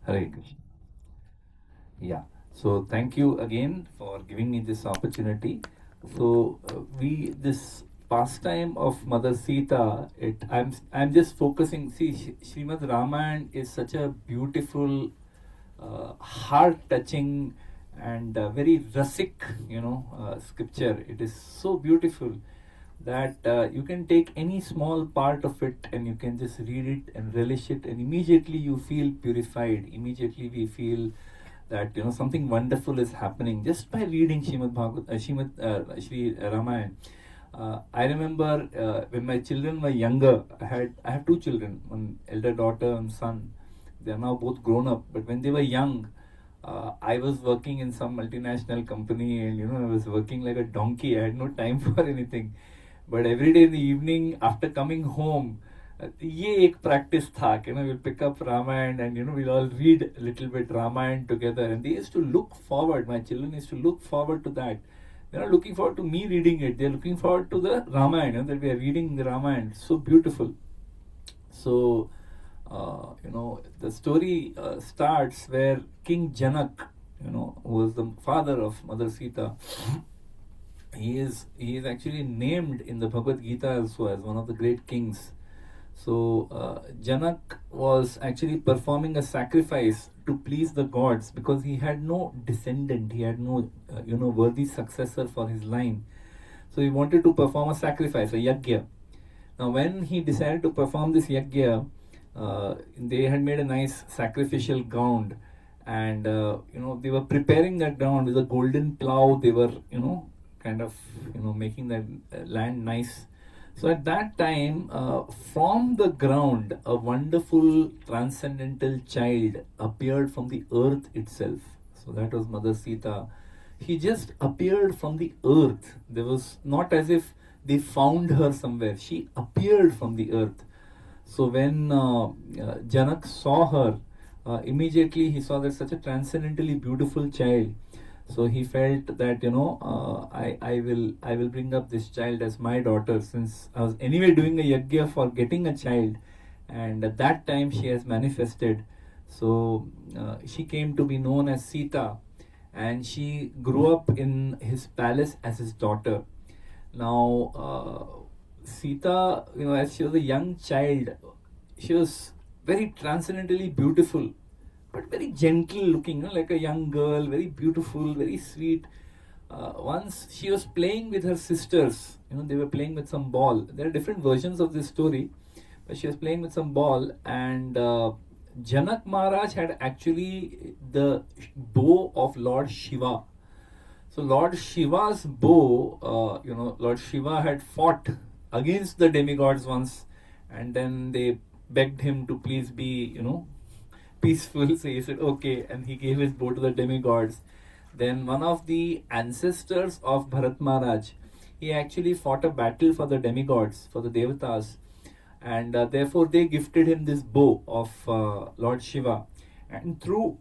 Hare Krishna. Yeah. So thank you again for giving me this opportunity. So we this pastime of Mother Sita. I'm just focusing. See, Srimad Ramayana is such a beautiful, heart-touching, and very rasik, scripture. It is so beautiful that you can take any small part of it and you can just read it and relish it, and immediately you feel purified. Immediately we feel that something wonderful is happening just by reading Shri Ramayana. I remember when my children were younger. I have two children, one elder daughter and son. They are now both grown up. But when they were young, I was working in some multinational company, and I was working like a donkey. I had no time for anything. But every day in the evening after coming home, ये एक practice था कि we'll pick up Ramayana, and we'll all read a little bit Ramayana together, and they used to look forward. My children used to look forward to that. They're not looking forward to me reading it. They're looking forward to the Ramayana, that we are reading the Ramayana. So beautiful. So the story starts where King Janak, who was the father of Mother Sita, he is actually named in the Bhagavad Gita also as one of the great kings. So Janak was actually performing a sacrifice to please the gods because he had no descendant, he had no worthy successor for his line. So he wanted to perform a sacrifice, a yajna. Now when he decided to perform this yajna, they had made a nice sacrificial ground, and they were preparing that ground with a golden plow. They were kind of making that land nice. So at that time, from the ground, a wonderful transcendental child appeared from the earth itself. So that was Mother Sita. He just appeared from the earth. There was not as if they found her somewhere. She appeared from the earth. So when Janak saw her, immediately he saw that such a transcendently beautiful child. So he felt that I will bring up this child as my daughter, since I was anyway doing a yajna for getting a child, and at that time she has manifested. So she came to be known as Sita, and she grew up in his palace as his daughter. Now Sita, as she was a young child, she was very transcendently beautiful, but very gentle looking, like a young girl, very beautiful, very sweet. Once she was playing with her sisters, they were playing with some ball. There are different versions of this story, but she was playing with some ball, and Janak Maharaj had actually the bow of Lord Shiva. So Lord Shiva's bow, Lord Shiva had fought against the demigods once, and then they begged him to please be, peaceful. So he said okay, and he gave his bow to the demigods. Then one of the ancestors of Bharat Maharaj, he actually fought a battle for the demigods, for the devatas, and therefore they gifted him this bow of Lord Shiva, and through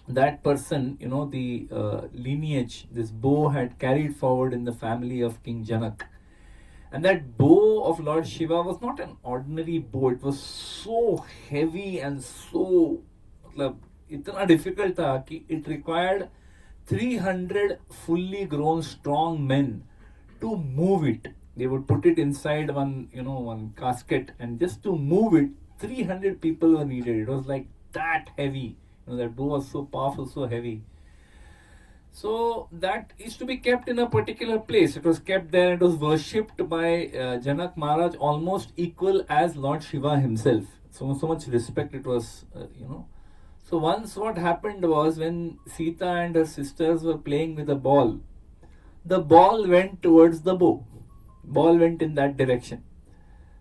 that person, the lineage, this bow had carried forward in the family of King Janak. And that bow of Lord Shiva was not an ordinary bow. It was so heavy and so itna difficult tha ki it required 300 fully grown strong men to move it. They would put it inside one casket, and just to move it, 300 people were needed. It was like that heavy. That bow was so powerful, so heavy. So that is to be kept in a particular place. It was kept there. It was worshipped by Janak Maharaj almost equal as Lord Shiva himself. So much respect it was, So once what happened was, when Sita and her sisters were playing with a ball, the ball went towards the bow. Ball went in that direction.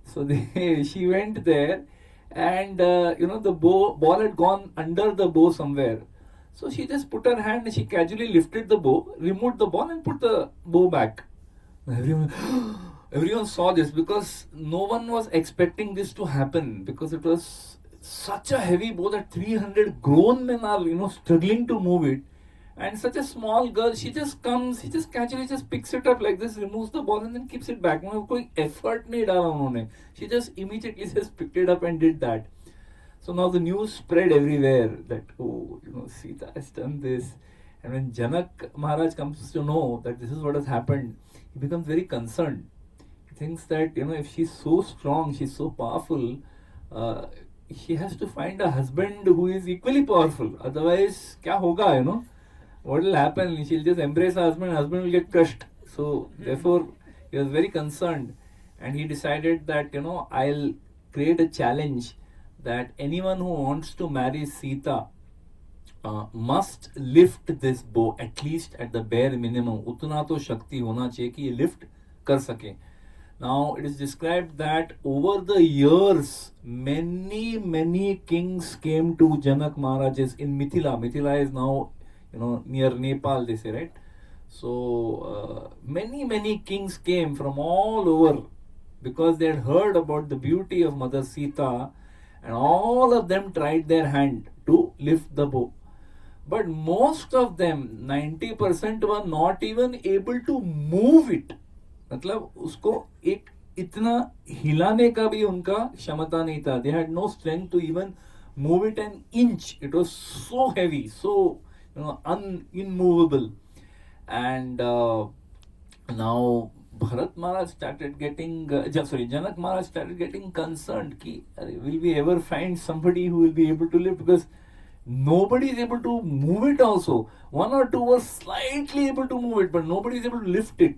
So she went there, and the ball had gone under the bow somewhere. So she just put her hand and she casually lifted the bow, removed the ball, and put the bow back. Everyone saw this, because no one was expecting this to happen, because it was such a heavy bow that 300 grown men are struggling to move it. And such a small girl, she just comes, she just casually just picks it up like this, removes the ball, and then keeps it back. कोई effort नहीं डाला उन्होंने. She just immediately just picked it up and did that. So now the news spread everywhere that, oh, Sita has done this. And when Janak Maharaj comes to know that this is what has happened, he becomes very concerned. He thinks that, if she's so strong, she's so powerful, she has to find a husband who is equally powerful. Otherwise, kya hoga, what will happen? She'll just embrace her husband will get crushed. So, therefore, he was very concerned, and he decided that, I'll create a challenge that anyone who wants to marry Sita must lift this bow, at least at the bare minimum. Utna to Shakti hona chahiye ki ye lift kar sake. Now, it is described that over the years, many kings came to Janak Maharaj's in Mithila. Mithila is now, near Nepal, they say, right? So, many kings came from all over because they had heard about the beauty of Mother Sita, and all of them tried their hand to lift the bow. But most of them, 90%, were not even able to move it. मतलब उसको एक इतना हिलाने का भी उनका क्षमता नहीं था. They had no strength to even move it an inch. It was so heavy, so immovable. And now Bharat Maharaj started getting, Janak Maharaj started getting concerned. Will we ever find somebody who will be able to lift? Because nobody is able to move it also. One or two were slightly able to move it, but nobody is able to lift it.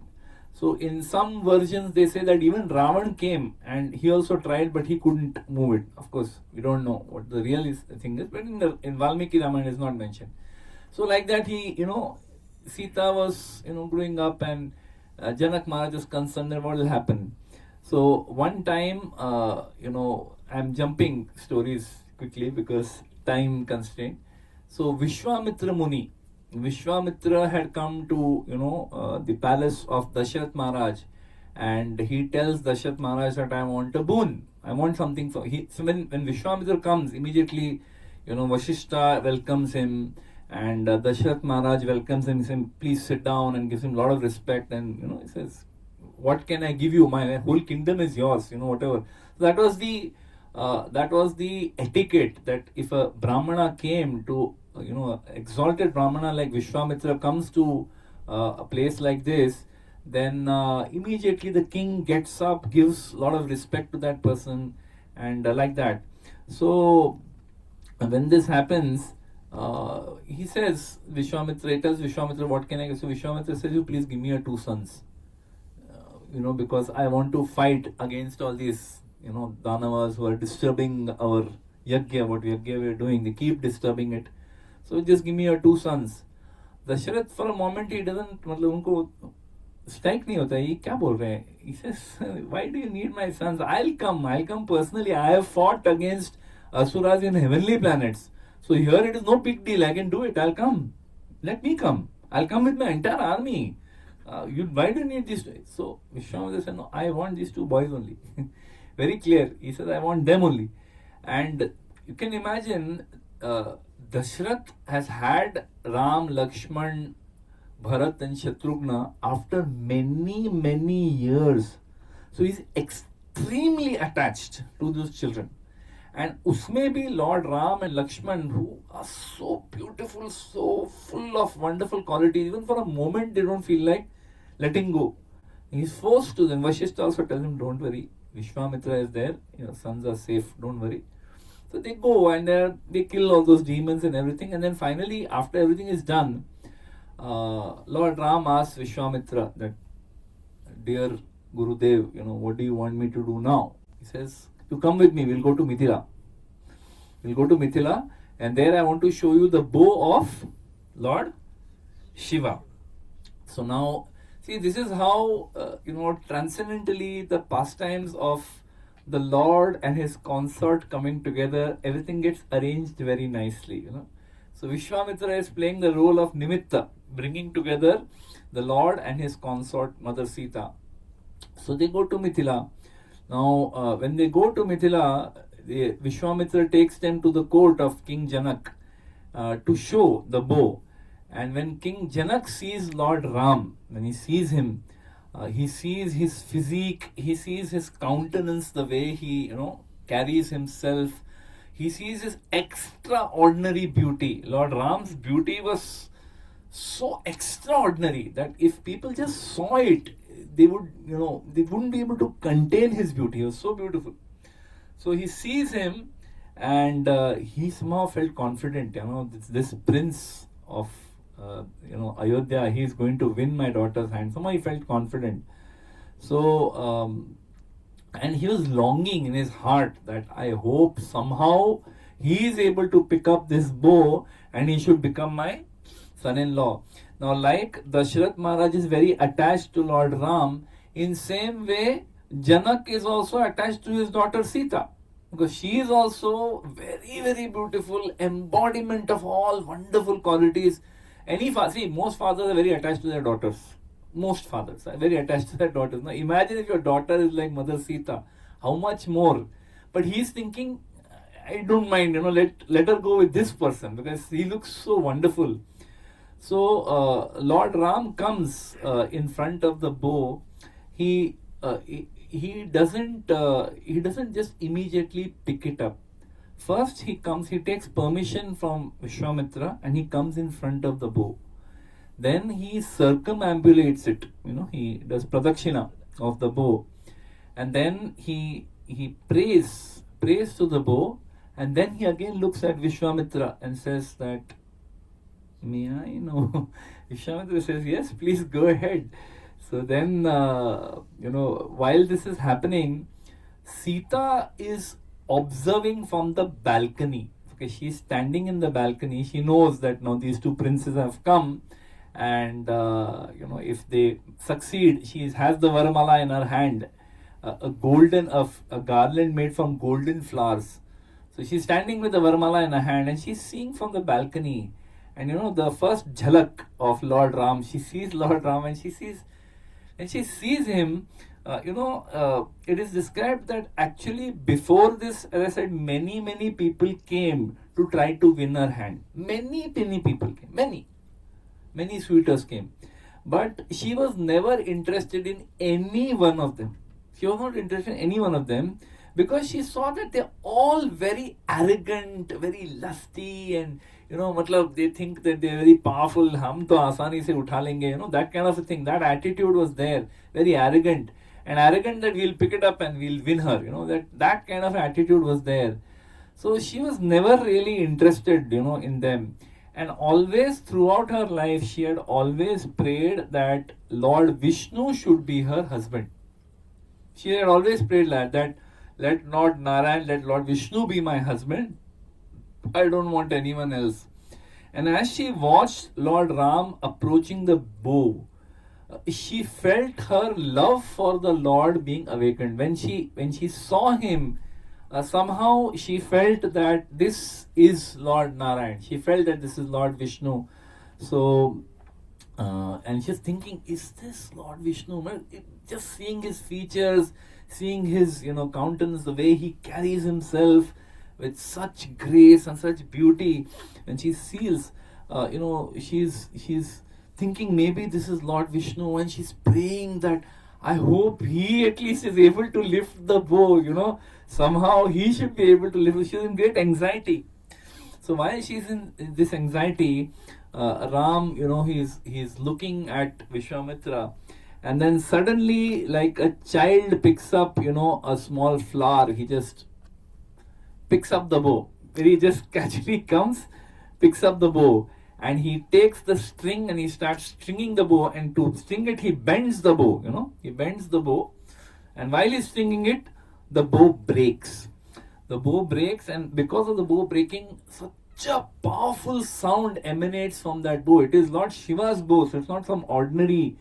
So in some versions they say that even Ravana came and he also tried, but he couldn't move it. Of course, we don't know what the real thing is, but in Valmiki Ramayana is not mentioned. So like that, Sita was growing up, and Janak Maharaj was concerned that what will happen. So one time, I'm jumping stories quickly because time constraint. So Vishwamitra Muni, Vishwamitra had come to the palace of Dasharath Maharaj, and he tells Dasharath Maharaj that I want a boon. I want something for he. So when Vishwamitra comes, immediately Vashishta welcomes him, and Dasharath Maharaj welcomes him. He says, please sit down, and gives him a lot of respect. And he says, what can I give you? My whole kingdom is yours. Whatever. So that was the etiquette, that if a Brahmana came to exalted Brahmana like Vishwamitra comes to a place like this, then immediately the king gets up, gives a lot of respect to that person, and like that. So when this happens, he tells Vishwamitra, what can I give? So Vishwamitra says, you please give me 2 sons, because I want to fight against all these Danavas who are disturbing our yajna, what yajna we are doing. They keep disturbing it. So just give me 2 sons. Dasharath, for a moment, he doesn't, उनको strike नहीं होता, ये क्या बोल रहे हैं? He says, why do you need my sons? I'll come personally. I have fought against Asuras in heavenly planets. So here it is no big deal. I can do it. I'll come. Let me come. I'll come with my entire army. Why do you need these 2? So Vishwamitra said, no, I want these 2 boys only. Very clear. He says, I want them only. And you can imagine, Dasharath has had Ram, Lakshman, Bharat and Shatrughna after many years. So he's extremely attached to those children. And usme bhi Lord Ram and Lakshman, who are so beautiful, so full of wonderful qualities, even for a moment they don't feel like letting go. He's forced to them. Vashishta also tells him, don't worry, Vishwamitra is there, sons are safe, don't worry. So they go and they kill all those demons and everything. And then finally, after everything is done, Lord Ram asks Vishwamitra that, dear Gurudev, what do you want me to do now? He says, you come with me, we'll go to Mithila. We'll go to Mithila, and there I want to show you the bow of Lord Shiva. So now, see, this is how, transcendentally the pastimes of the Lord and his consort coming together, everything gets arranged very nicely, So Vishwamitra is playing the role of Nimitta, bringing together the Lord and his consort, Mother Sita. So they go to Mithila. Now, when they go to Mithila, Vishwamitra takes them to the court of King Janak to show the bow. And when King Janak sees Lord Ram, when he sees him, he sees his physique, he sees his countenance, the way he, carries himself. he sees this extraordinary beauty. Lord Ram's beauty was so extraordinary that if people just saw it, they would, they wouldn't be able to contain his beauty. He was so beautiful. So he sees him, and he somehow felt confident. This prince of Ayodhya, he is going to win my daughter's hand. Somehow he felt confident. So and he was longing in his heart that I hope somehow he is able to pick up this bow and he should become my son-in-law. Now, like Dashrath Maharaj is very attached to Lord Ram, in same way Janak is also attached to his daughter Sita, because she is also very, very beautiful, embodiment of all wonderful qualities. Most fathers are very attached to their daughters. Most fathers are very attached to their daughters. Now imagine if your daughter is like Mother Sita, how much more? But he's thinking, I don't mind, let her go with this person because he looks so wonderful. So Lord Ram comes in front of the bow. He doesn't just immediately pick it up. First he takes permission from Vishwamitra and he comes in front of the bow. Then he circumambulates it, he does pradakshina of the bow, and then he prays to the bow, and then he again looks at Vishwamitra and says that, may I know? Vishwamitra says, yes, please go ahead. So then, while this is happening, Sita is observing from the balcony. Okay, she's standing in the balcony. She knows that now these two princes have come, and if they succeed, she has the Varamala in her hand, a garland made from golden flowers. So she's standing with the Varamala in her hand, and she's seeing from the balcony. And the first jhalak of Lord Ram, she sees Lord Ram, and she sees him. It is described that actually before this, as I said, many people came to try to win her hand. Many people came. Many suitors came. But she was never interested in any one of them. She was not interested in any one of them because she saw that they're all very arrogant, very lusty, and they think that they're very powerful. Hum to aasani se utha lenge, that kind of a thing. That attitude was there, very arrogant, and arrogant that we'll pick it up and we'll win her. That kind of attitude was there. So she was never really interested, in them. And always throughout her life, she had always prayed that Lord Vishnu should be her husband. She had always prayed that let Lord Narayan, let Lord Vishnu be my husband. I don't want anyone else. And as she watched Lord Ram approaching the bow, she felt her love for the Lord being awakened. When she saw him, somehow she felt that this is Lord Narayan. She felt that this is Lord Vishnu. So, and she's thinking, is this Lord Vishnu? Just seeing his features, seeing his countenance, the way he carries himself with such grace and such beauty, and she sees, she's thinking maybe this is Lord Vishnu, and she's praying that I hope he at least is able to lift the bow, somehow he should be able to lift. She's in great anxiety. So while she's in this anxiety, Ram, he's looking at Vishwamitra, and then suddenly, like a child picks up, a small flower, he just picks up the bow. He just casually comes, picks up the bow, and he takes the string and he starts stringing the bow, and to string it, he bends the bow, he bends the bow, and while he's stringing it, the bow breaks. The bow breaks, and because of the bow breaking, such a powerful sound emanates from that bow. It is Lord Shiva's bow, so it's not some ordinary,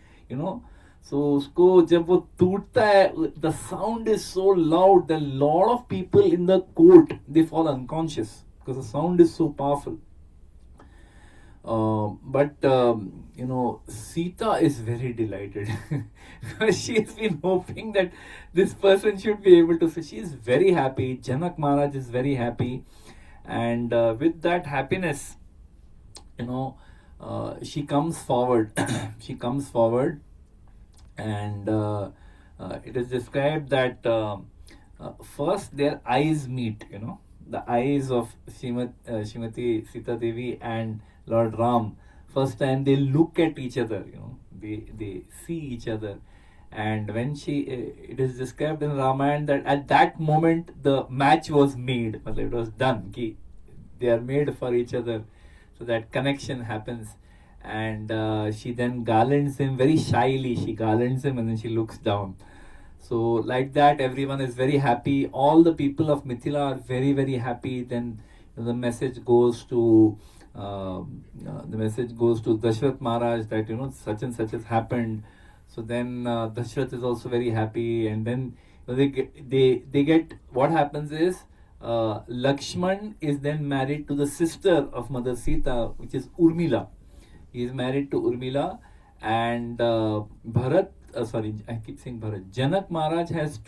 So उसको जब वो टूटता है, the sound is so loud that a lot of people in the court, they fall unconscious because the sound is so powerful. But Sita is very delighted because she has been hoping that this person should be able to. So she is very happy. Janak Maharaj is very happy, and with that happiness, she comes forward. She comes forward, and it is described that first their eyes meet. the eyes of Shrimati Sita Devi and Lord Ram. First time they look at each other, they see each other. And when it is described in Ramayana that at that moment the match was made, it was done. They are made for each other, so that connection happens. And she then garlands him very shyly. She garlands him and then she looks down. So like that, everyone is very happy. All the people of Mithila are very, very happy. Then the message goes to Dashrath Maharaj that such and such has happened. So then Dashrath is also very happy, and then they get what happens is Lakshman is then married to the sister of Mother Sita, which is Urmila. He is married to Urmila, and Bharat. Sorry, I keep saying Bharat. Janak Maharaj has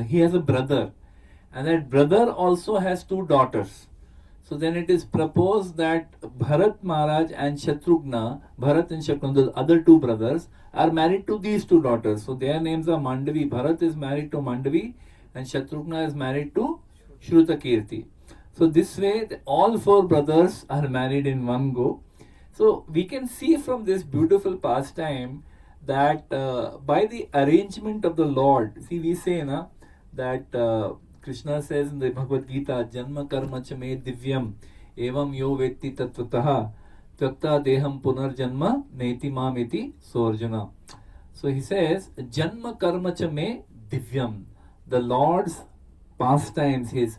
he has a brother, and that brother also has two daughters. So then it is proposed that Bharat Maharaj and Shatrugna, Bharat and Shatrugna, the other two brothers, are married to these two daughters. So their names are Mandavi. Bharat is married to Mandavi and Shatrugna is married to Shrutakirti. So this way, all four brothers are married in one go. So we can see from this beautiful pastime that by the arrangement of the Lord, see, we say that Krishna says in the Bhagavad Gita, Janma karma cha me divyam evam yo vetti tattvataha tyakta deham punarjanma neti mameti sorjana. So he says, Janma karma cha me divyam. The Lord's pastimes, his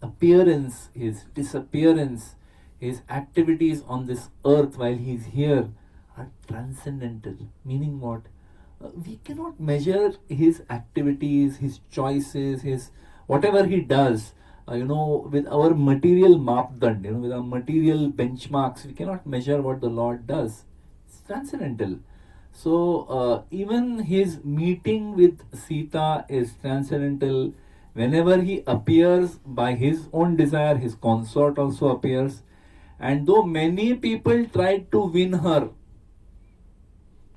appearance, his disappearance, his activities on this earth while he is here are transcendental. Meaning what? We cannot measure his activities, his choices, his whatever he does, with our material mapdand, with our material benchmarks. We cannot measure what the Lord does. It's transcendental. So even his meeting with Sita is transcendental. Whenever he appears by his own desire, his consort also appears. And though many people tried to win her,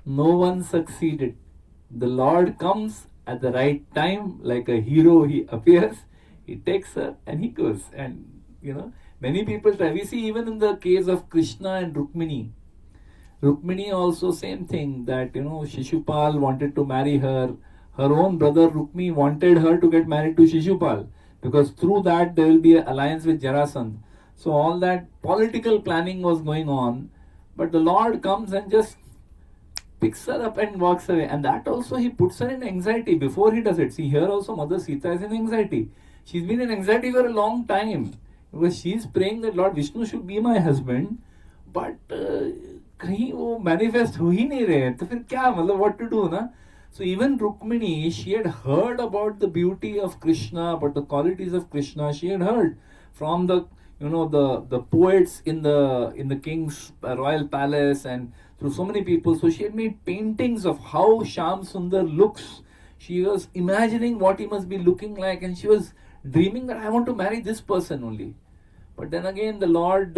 no one succeeded. The Lord comes at the right time, like a hero. He appears, he takes her, and he goes. And many people try. We see even in the case of Krishna and Rukmini. Rukmini also same thing, that Shishupal wanted to marry her. Her own brother Rukmi wanted her to get married to Shishupal, because through that there will be an alliance with Jarasandh. So all that political planning was going on, but the Lord comes and just picks her up and walks away. And that also he puts her in anxiety before he does it. See, here also Mother Sita is in anxiety. She's been in anxiety for a long time, because she's praying that Lord Vishnu should be my husband, but कहीं वो manifest हो ही नहीं रहे हैं, तो फिर क्या मतलब, what to do ना? So even Rukmini, she had heard about the beauty of Krishna, about the qualities of Krishna. She had heard from the the poets in the king's royal palace, and through so many people. So she had made paintings of how Shyam Sundar looks. She was imagining what he must be looking like, and she was dreaming that I want to marry this person only. But then again, the Lord,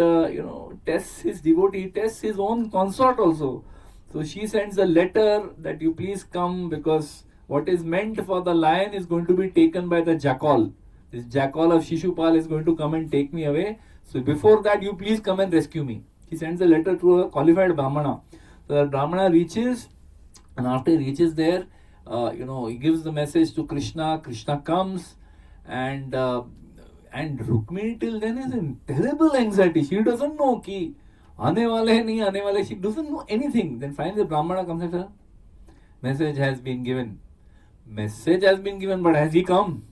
tests his devotee, tests his own consort also. So she sends a letter that you please come, because what is meant for the lion is going to be taken by the jackal. This jackal of Shishupal is going to come and take me away. So before that, you please come and rescue me. He sends a letter to a qualified Brahmana. So the Brahmana reaches, and after he reaches there, he gives the message to Krishna. Krishna comes, and Rukmini till then is in terrible anxiety. She doesn't know ki aane wale hai, nahi aane wale. She doesn't know anything. Then finally the Brahmana comes and says, message has been given. Message has been given, but has he come?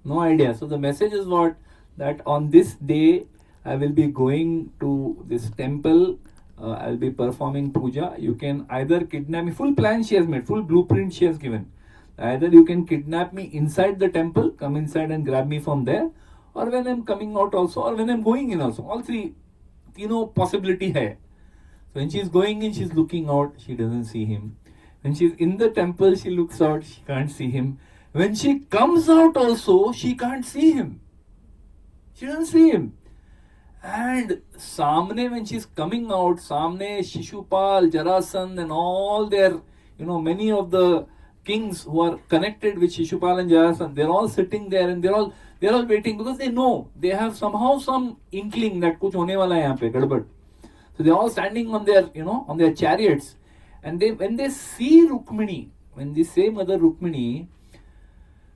No idea. So the message is what? That on this day I will be going to this temple. I will be performing puja. You can either kidnap me. Full plan she has made. Full blueprint she has given. Either you can kidnap me inside the temple, come inside and grab me from there, or when I'm coming out also, or when I'm going in also. All three, possibility hai. So when she's going in, she's looking out, she doesn't see him. When she's in the temple, she looks out, she can't see him. When she comes out also, she can't see him. She doesn't see him. And Samne, when she's coming out, Samne, Shishupal, Jarasandh and all their, many of the kings who are connected with Shishupal and Jarasandh, they're all sitting there and they're all They're all waiting because they know, they have somehow some inkling that kuch hone wala hai yahan pe, gadbad. So they're all standing on their, on their chariots. And when they see Rukmini, when they say Mother Rukmini,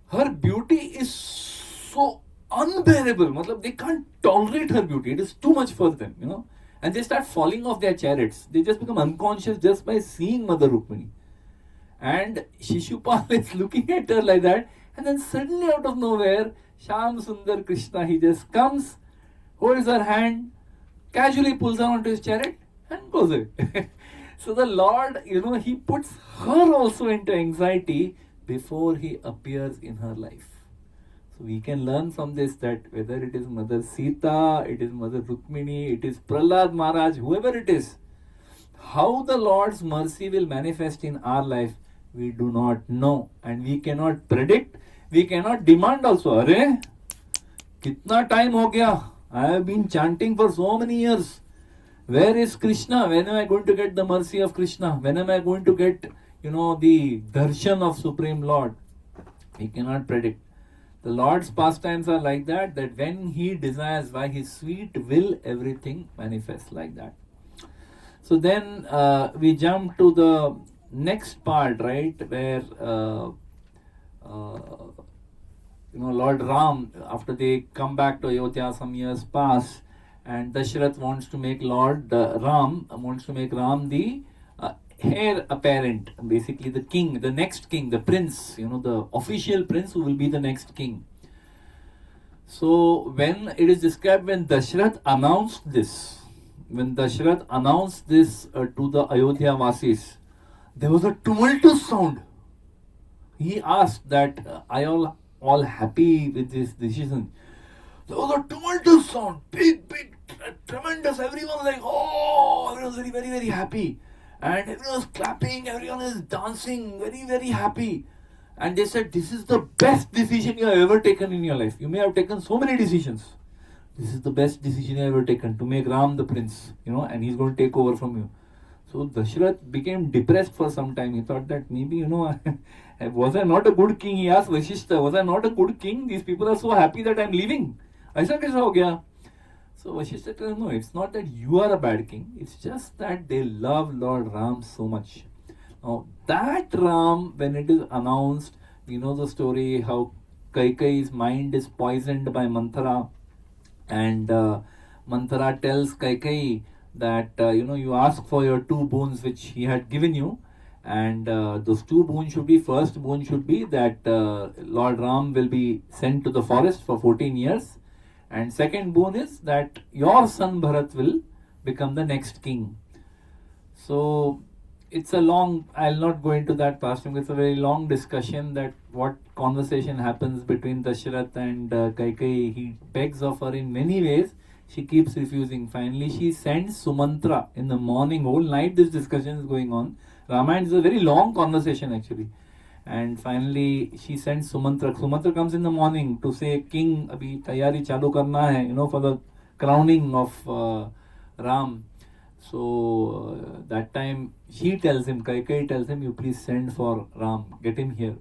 her beauty is so unbearable. Matlab, they can't tolerate her beauty. It is too much for them. And they start falling off their chariots. They just become unconscious just by seeing Mother Rukmini. And Shishupal is looking at her like that. And then suddenly out of nowhere, Sham Sundar Krishna, he just comes, holds her hand, casually pulls her onto his chariot and goes away. So the Lord, he puts her also into anxiety before he appears in her life. So we can learn from this that whether it is Mother Sita, it is Mother Rukmini, it is Prahlad Maharaj, whoever it is, how the Lord's mercy will manifest in our life, we do not know. And we cannot predict, we cannot demand also. Arey, kitna time ho gaya? I have been chanting for so many years. Where is Krishna? When am I going to get the mercy of Krishna? When am I going to get, the darshan of Supreme Lord? We cannot predict. The Lord's pastimes are like that when He desires, by His sweet will, everything manifests like that. So then we jump to the next part, right, where Lord Ram, after they come back to Ayodhya, some years pass, and Dashrath wants to make Ram the heir apparent, basically the king, the next king, the prince, the official prince who will be the next king. So when it is described, when Dashrath announced this to the Ayodhya Vasis, there was a tumultuous sound. He asked that, are you all happy with this decision? There was a tumultuous sound, big, tremendous. Everyone was like, oh, everyone was very, very, very happy. And everyone was clapping, everyone is dancing, very, very happy. And they said, this is the best decision you have ever taken in your life. You may have taken so many decisions. This is the best decision you have ever taken, to make Ram the prince, and he's going to take over from you. So Dashrath became depressed for some time. He thought that maybe, was I not a good king? He asked Vashishta, was I not a good king? These people are so happy that I'm leaving. Aisa kaisa ho gaya? So Vashishta tells him, no, it's not that you are a bad king. It's just that they love Lord Ram so much. Now, that Ram, when it is announced, we know the story how Kaikeyi's mind is poisoned by Manthara. And Manthara tells Kaikeyi that, you ask for your 2 boons which he had given you. And those 2 boons should be, first boon should be that Lord Ram will be sent to the forest for 14 years. And second boon is that your son Bharat will become the next king. So it's a long, I'll not go into that past. It's a very long discussion that what conversation happens between Dashrath and Kaikeyi. He begs of her in many ways. She keeps refusing. Finally, she sends Sumantra in the morning. Whole night this discussion is going on. Ramayana is a very long conversation actually. And finally, she sends Sumantra. Sumantra comes in the morning to say, King, abhi tayari chalu karna hai, for the crowning of Ram. So that time she tells him, Kaikeyi tells him, you please send for Ram, get him here.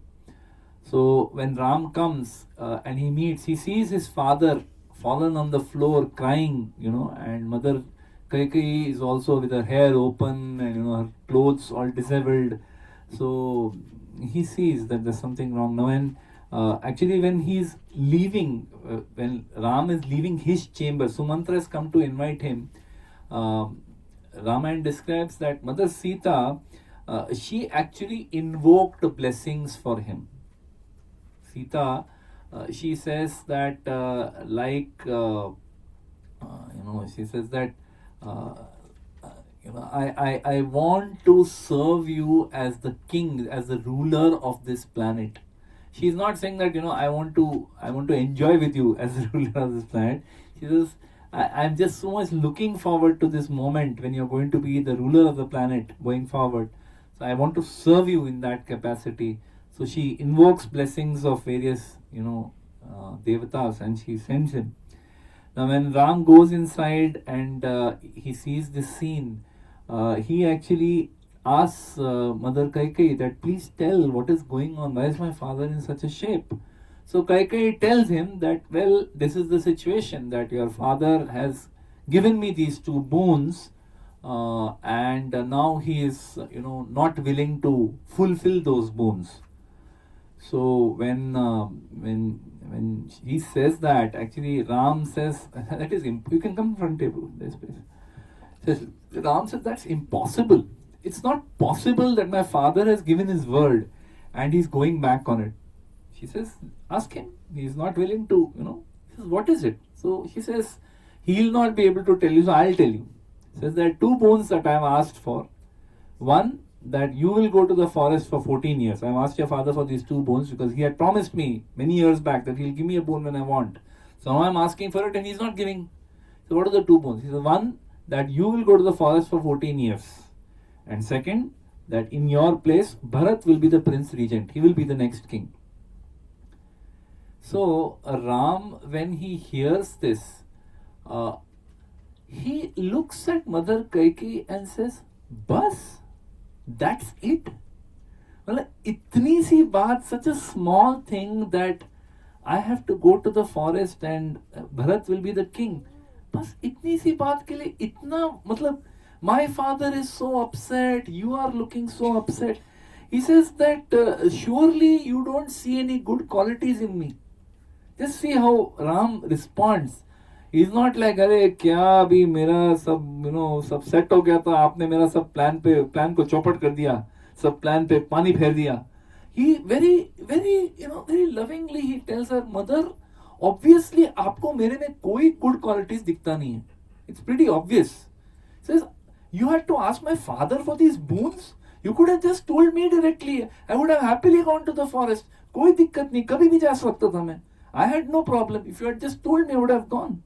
So when Ram comes and he sees his father fallen on the floor crying, and Mother Kaikeyi is also with her hair open and her clothes all disheveled. So he sees that there's something wrong now. And actually when he's leaving, when Ram is leaving his chamber, Sumantra has come to invite him. Ramayana describes that Mother Sita, she actually invoked blessings for him. Sita, she says that she says that I want to serve you as the king, as the ruler of this planet. She's not saying that I want to enjoy with you as the ruler of this planet. She says I'm just so much looking forward to this moment when you're going to be the ruler of the planet going forward. So I want to serve you in that capacity. So she invokes blessings of various devatas and she sends him. Now when Ram goes inside and he sees this scene, he actually asks Mother Kaikeyi that please tell what is going on. Why is my father in such a shape? So Kaikeyi tells him that, well, this is the situation, that your father has given me these two boons, and now he is, not willing to fulfill those boons. So when he says that, actually Ram says that is you can come front table. This place. Says, Ram says that's impossible. It's not possible that my father has given his word and he's going back on it. She says, ask him. He's not willing to, He says, what is it? So she says, he'll not be able to tell you, so I'll tell you. Says there are two boons that I have asked for. One, that you will go to the forest for 14 years. I have asked your father for these two boons because he had promised me many years back that he'll give me a boon when I want. So now I'm asking for it and he's not giving. So what are the two boons? He says, one, that you will go to the forest for 14 years. And second, that in your place, Bharat will be the prince regent. He will be the next king. So Ram, when he hears this, he looks at Mother Kaikeyi and says, Bas, that's it. Well, itni si baat, such a small thing that I have to go to the forest and Bharat will be the king. Bas itni si baat ke liye itna, matlab, my father is so upset, you are looking so upset. He says that surely you don't see any good qualities in me. Just see how Ram responds. He's not like, अरे क्या अभी मेरा सब सब set हो गया था, आपने मेरा सब प्लान को चौपट कर दिया, सब प्लान पे पानी फेर दिया. He very lovingly he tells her, mother, obviously आपको मेरे में कोई good qualities दिखता नहीं है. It's pretty obvious. Says, you had to ask my father for these boons. You could have just told me directly. I would have happily gone to the forest. कोई दिक्कत नहीं, कभी भी जा सकता था मैं. I had no problem. If you had just told me, I would have gone.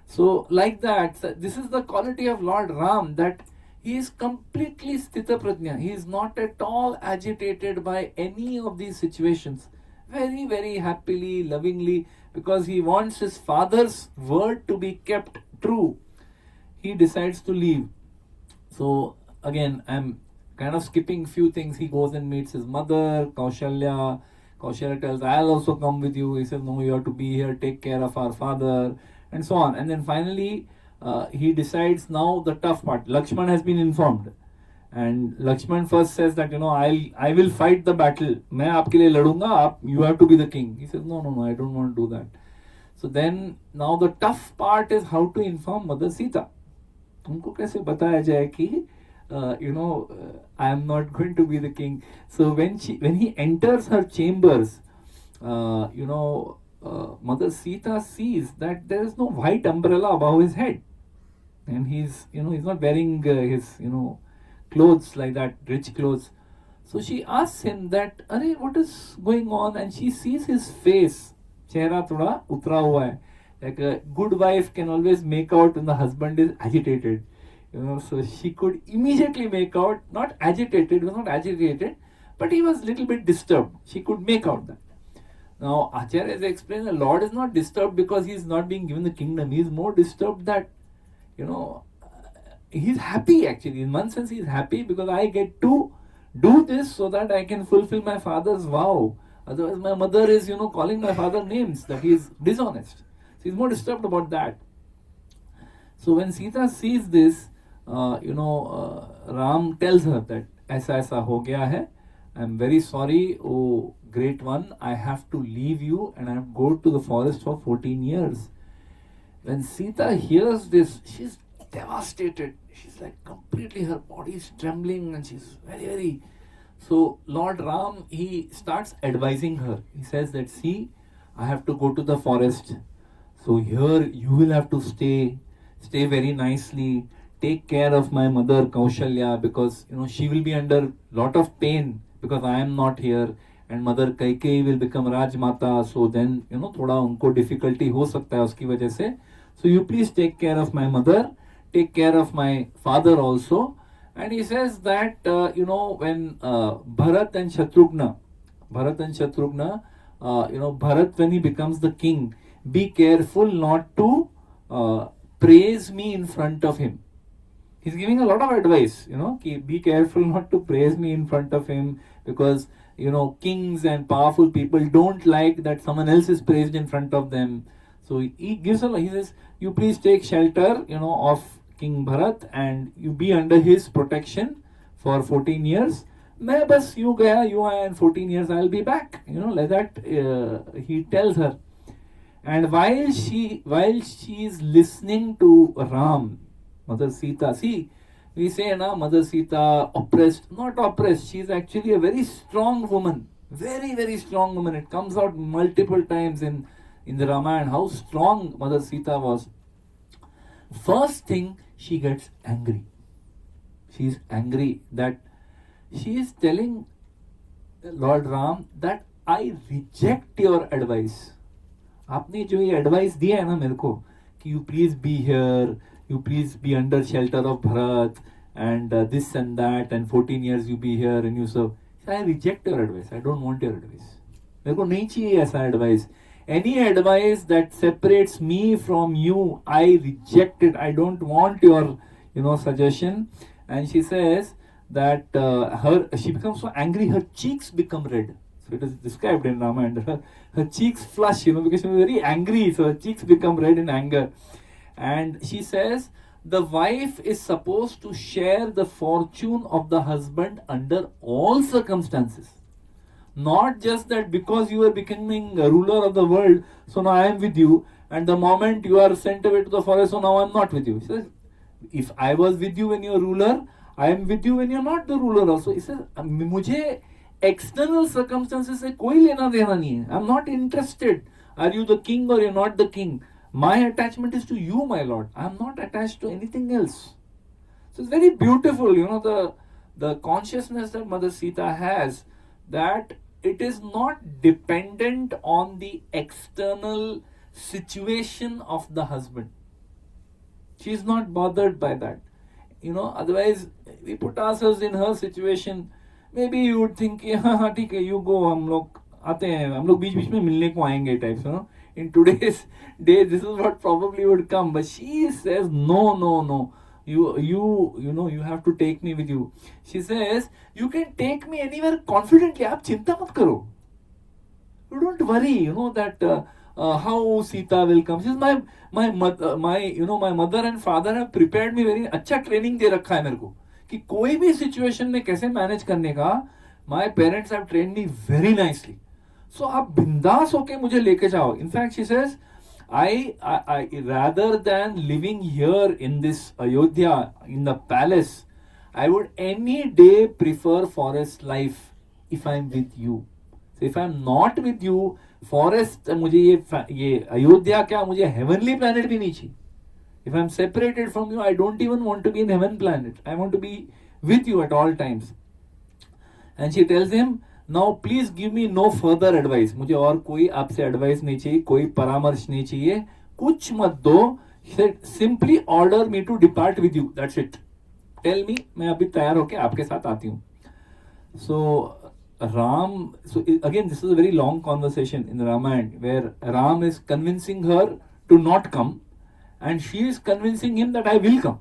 So, like that, this is the quality of Lord Ram, that he is completely sthita prajna. He is not at all agitated by any of these situations. Very, very happily, lovingly, because he wants his father's word to be kept true. He decides to leave. So, again, I'm kind of skipping few things. He goes and meets his mother, Kaushalya. Kaushalya tells, I'll also come with you. He says, no, you have to be here, take care of our father, and so on. And then finally, he decides now the tough part. Lakshman has been informed. And Lakshman first says that, I will fight the battle. मैं आपके लिए लड़ूंगा, you have to be the king. He says, no, I don't want to do that. So then, now the tough part is how to inform Mother Sita. उनको कैसे बताया जाए कि I am not going to be the king. So when he enters her chambers, Mother Sita sees that there is no white umbrella above his head, and he's not wearing his clothes like that, rich clothes. So she asks him that, "Arey, what is going on?" And she sees his face, chehra thoda utra hua hai. Like a good wife can always make out when the husband is agitated. So she could immediately make out, not agitated, he was not agitated, but he was a little bit disturbed. She could make out that. Now, Acharya has explained the Lord is not disturbed because he is not being given the kingdom. He is more disturbed that, he's happy actually. In one sense, he's happy because I get to do this so that I can fulfill my father's vow. Otherwise, my mother is, calling my father names, that he is dishonest. So he's more disturbed about that. So when Sita sees this, Ram tells her that ऐसा हो गया है. I'm very sorry, oh great one, I have to leave you and I have to go to the forest for 14 years. When Sita hears this, she's devastated. She's like completely, her body is trembling and she's very. So Lord Ram, he starts advising her. He says that, see, I have to go to the forest. So here you will have to stay very nicely. Take care of my mother Kaushalya, because she will be under lot of pain because I am not here, and Mother Kaikeyi will become Rajmata. So then थोड़ा उनको difficulty हो सकता है उसकी वजह से. So you please take care of my mother, take care of my father also. And he says that when Bharat and Shatrugna, Bharat, when he becomes the king, be careful not to praise me in front of him. He's giving a lot of advice, be careful not to praise me in front of him, because kings and powerful people don't like that someone else is praised in front of them. So he gives her, he says, you please take shelter, of King Bharat, and you be under his protection for 14 years. मैं बस यूं गया यूं आया, in 14 years I'll be back, like that. He tells her. And while she is listening to Ram, Mother Sita, see, we say na, Mother Sita oppressed, not oppressed, she is actually a very strong woman, very very strong woman. It comes out multiple times in the Ramayana how strong Mother Sita was. First thing, she gets angry. She is angry that she is telling Lord Ram that I reject your advice. आपने जो ये advice दिया है ना मेरे को कि you please be here, you please be under shelter of Bharat and this and that and 14 years you be here and you serve, I reject your advice, I don't want your advice. मेरे को नहीं चाहिए ऐसा advice. Any advice that separates me from you, I reject it. I don't want your suggestion. And she says that she becomes so angry, her cheeks become red. So it is described in Ramayana. Her cheeks flush, because she was very angry. So her cheeks become red in anger. And she says, the wife is supposed to share the fortune of the husband under all circumstances. Not just that because you are becoming a ruler of the world, so now I am with you, and the moment you are sent away to the forest, so now I am not with you. He says, if I was with you when you are ruler, I am with you when you are not the ruler also. He says, मुझे external circumstances से कोई लेना देना नहीं है. I am not interested. Are you the king or you are not the king? My attachment is to you, my lord. I am not attached to anything else. So it's very beautiful, the consciousness that Mother Sita has, that it is not dependent on the external situation of the husband. She is not bothered by that. Otherwise we put ourselves in her situation. Maybe you would think, हाँ ठीक है, you go, हम लोग आते हैं, हम लोग बीच बीच में मिलने को आएंगे types, In today's day, this is what probably would come. But she says, no. You have to take me with you. She says, you can take me anywhere confidently. आप चिंता मत करो. You don't worry, that how Sita will come. She says, my mother and father have prepared me very अच्छा training दे रखा है मेरे को कि कोई भी situation में कैसे manage करने का. My parents have trained me very nicely. So आप बिंदास होके मुझे लेके जाओ. In fact, she says, I rather than living here in this Ayodhya, in the palace, I would any day prefer forest life if I'm with you. So if I'm not with you, forest, मुझे ये अयोध्या क्या, मुझे heavenly planet भी नहीं चाहिए. If I'm separated from you, I don't even want to be in heaven planet. I want to be with you at all times. And she tells him, now please give me no further advice. मुझे और कोई आपसे advice नहीं चाहिए, कोई परामर्श नहीं चाहिए, कुछ मत दो. Simply order me to depart with you. That's it. Tell me, मैं अभी तैयार होके आपके साथ आती हूँ. So again, this is a very long conversation in the Ramayana where Ram is convincing her to not come and she is convincing him that I will come.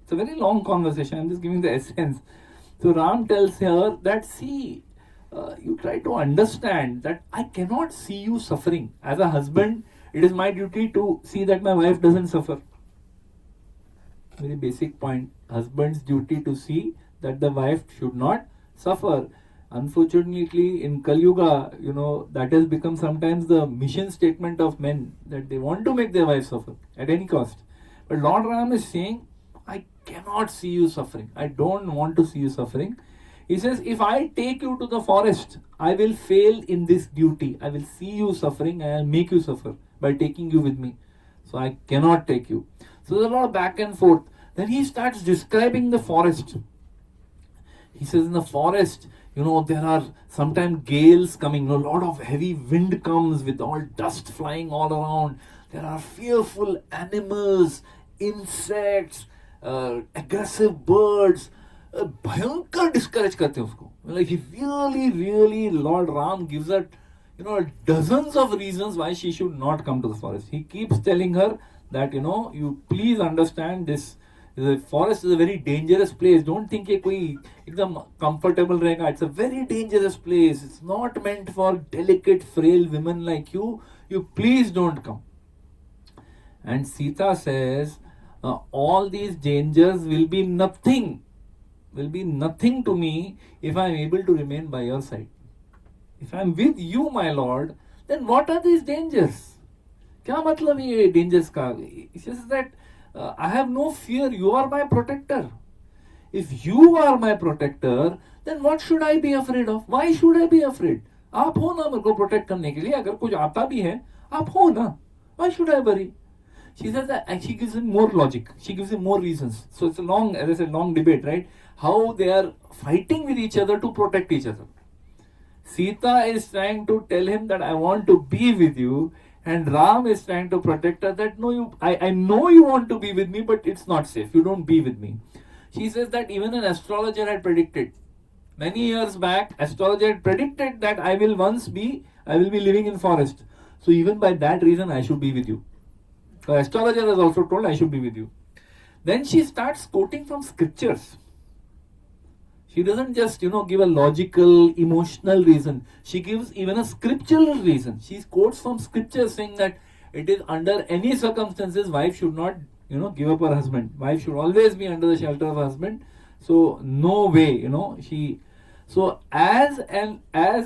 It's a very long conversation. I'm just giving the essence. So Ram tells her that, see, you try to understand that I cannot see you suffering. As a husband, it is my duty to see that my wife doesn't suffer. Very basic point. Husband's duty to see that the wife should not suffer. Unfortunately, in Kali Yuga, that has become sometimes the mission statement of men, that they want to make their wife suffer at any cost. But Lord Rama is saying, I cannot see you suffering. I don't want to see you suffering. He says, if I take you to the forest, I will fail in this duty. I will see you suffering and I will make you suffer by taking you with me. So I cannot take you. So there's a lot of back and forth. Then he starts describing the forest. He says, in the forest, there are sometimes gales coming. A lot of heavy wind comes with all dust flying all around. There are fearful animals, insects, aggressive birds. भयंकर discourage करते हैं उसको. Like he really, Lord Ram gives her, dozens of reasons why she should not come to the forest. He keeps telling her that, you please understand this The forest is a very dangerous place. Don't think ये कोई एकदम comfortable रहेगा. It's a very dangerous place. It's not meant for delicate, frail women like you. You please don't come. And Sita says, all these dangers will be nothing to me if I am able to remain by your side. If I am with you, my Lord, then what are these dangers? क्या मतलब ये dangers का? It says that I have no fear. You are my protector. If you are my protector, then what should I be afraid of? Why should I be afraid? आप हो ना मेरे को protect करने के लिए. अगर कुछ आता भी है, आप हो ना. Why should I worry? She says that, and she gives him more logic. She gives him more reasons. So it's a long, as I said, long debate, right? How they are fighting with each other to protect each other. Sita is trying to tell him that I want to be with you, and Ram is trying to protect her that no, I know you want to be with me, but it's not safe. You don't be with me. She says that even an astrologer had predicted. Many years back, astrologer had predicted that I will be living in forest. So even by that reason, I should be with you. The astrologer has also told I should be with you. Then she starts quoting from scriptures. She doesn't just, give a logical, emotional reason. She gives even a scriptural reason. She quotes from scriptures saying that it is under any circumstances, wife should not, give up her husband. Wife should always be under the shelter of her husband. So no way, So as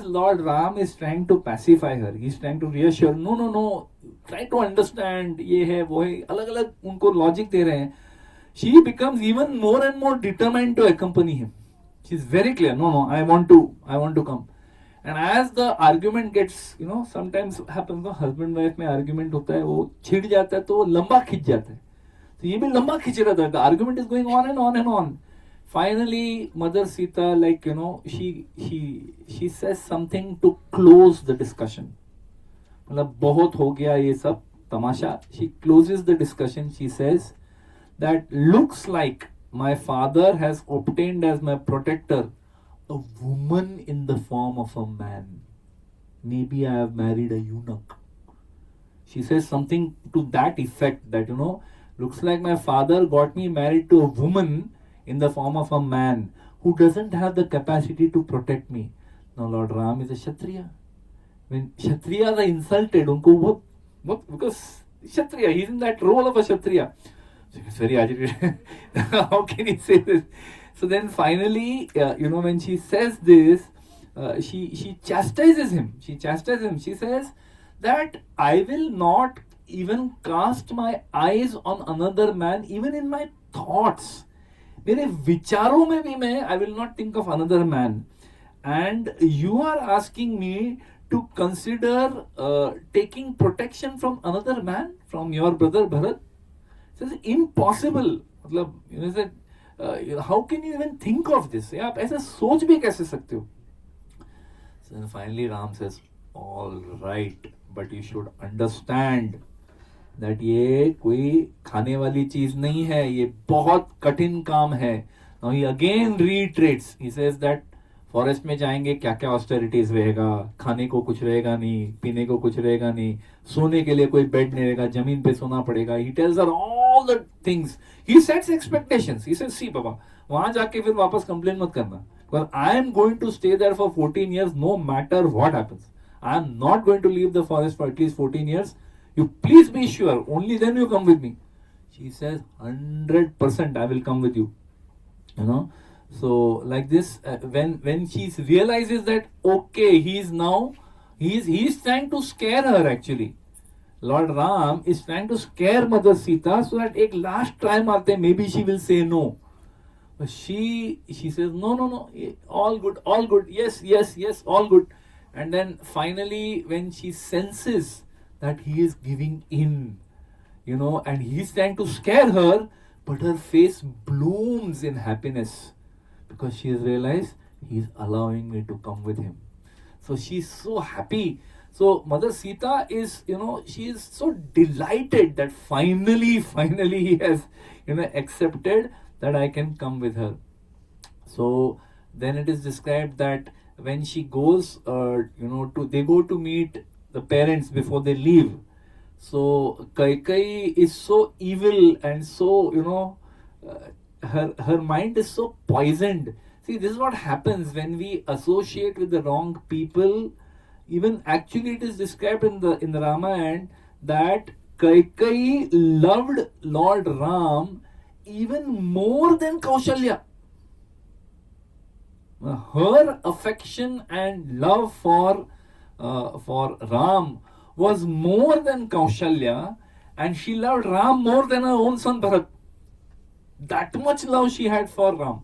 Lord Ram is trying to pacify her, he's trying to reassure, no, try to understand, ये है, वो है, अलग-अलग उनको logic दे रहे हैं. She becomes even more and more determined to accompany him. She's very clear, no, I want to come. And as the argument gets, sometimes happens, husband wife में argument होता है, वो छिड़ जाता है, तो वो लंबा खिंच जाता है. तो ये भी लंबा खिंच रहा था. The argument is going on and on and on. Finally, Mother Sita, she says something to close the discussion. मतलब बहुत हो गया ये सब तमाशा. She closes the discussion. She says that looks like my father has obtained as my protector a woman in the form of a man. Maybe I have married a eunuch. She says something to that effect that, looks like my father got me married to a woman in the form of a man who doesn't have the capacity to protect me. Now Lord Ram is a Kshatriya. When Kshatriyas are insulted, unko what? Because Kshatriya, he's in that role of a Kshatriya. So he's very agitated. How can he say this? So then finally, when she says this, she chastises him. She says that I will not even cast my eyes on another man, even in my thoughts. मेरे विचारों में भी मैं I will not think of another man. And you are asking me to consider taking protection from another man, from your brother Bharat. It is impossible. मतलब, how can you even think of this? आप ऐसा सोच भी कैसे सकते हो? So then finally Ram says, all right, but you should understand that ये कोई खाने वाली चीज नहीं है, ये बहुत कठिन काम है. Now he again reiterates. He says that forest में जाएंगे, क्या क्या ऑस्टेरिटीज रहेगा, खाने को कुछ रहेगा नहीं, पीने को कुछ रहेगा नहीं, सोने के लिए कोई बेड नहीं रहेगा, जमीन पे सोना पड़ेगा. He tells her all the things. He sets expectations. He says, see बाबा, वहां जाके फिर वापस कंप्लेन मत करना, because I am going to stay there for 14 years no matter what happens. I am not going to leave the forest for at least 14 years. You please be sure, only then you come with me. She says, 100% I will come with you. So like this, when she realizes that, okay, he's trying to scare her actually. Lord Ram is trying to scare Mother Sita so that एक last try मारते, maybe she will say no. But she says, no, all good, yes, all good. And then finally, when she senses that he is giving in, and he's trying to scare her, but her face blooms in happiness because she has realized he's allowing me to come with him. So she's so happy. So Mother Sita is, she is so delighted that finally he has, accepted that I can come with her. So then it is described that when she goes, they go to meet the parents before they leave. So Kaikai is so evil and so, her mind is so poisoned. See, this is what happens when we associate with the wrong people. Even actually, it is described in the Ramayana that Kaikai loved Lord Ram even more than Kaushalya. Her affection and love for Ram was more than Kaushalya, and she loved Ram more than her own son Bharat. That much love she had for Ram.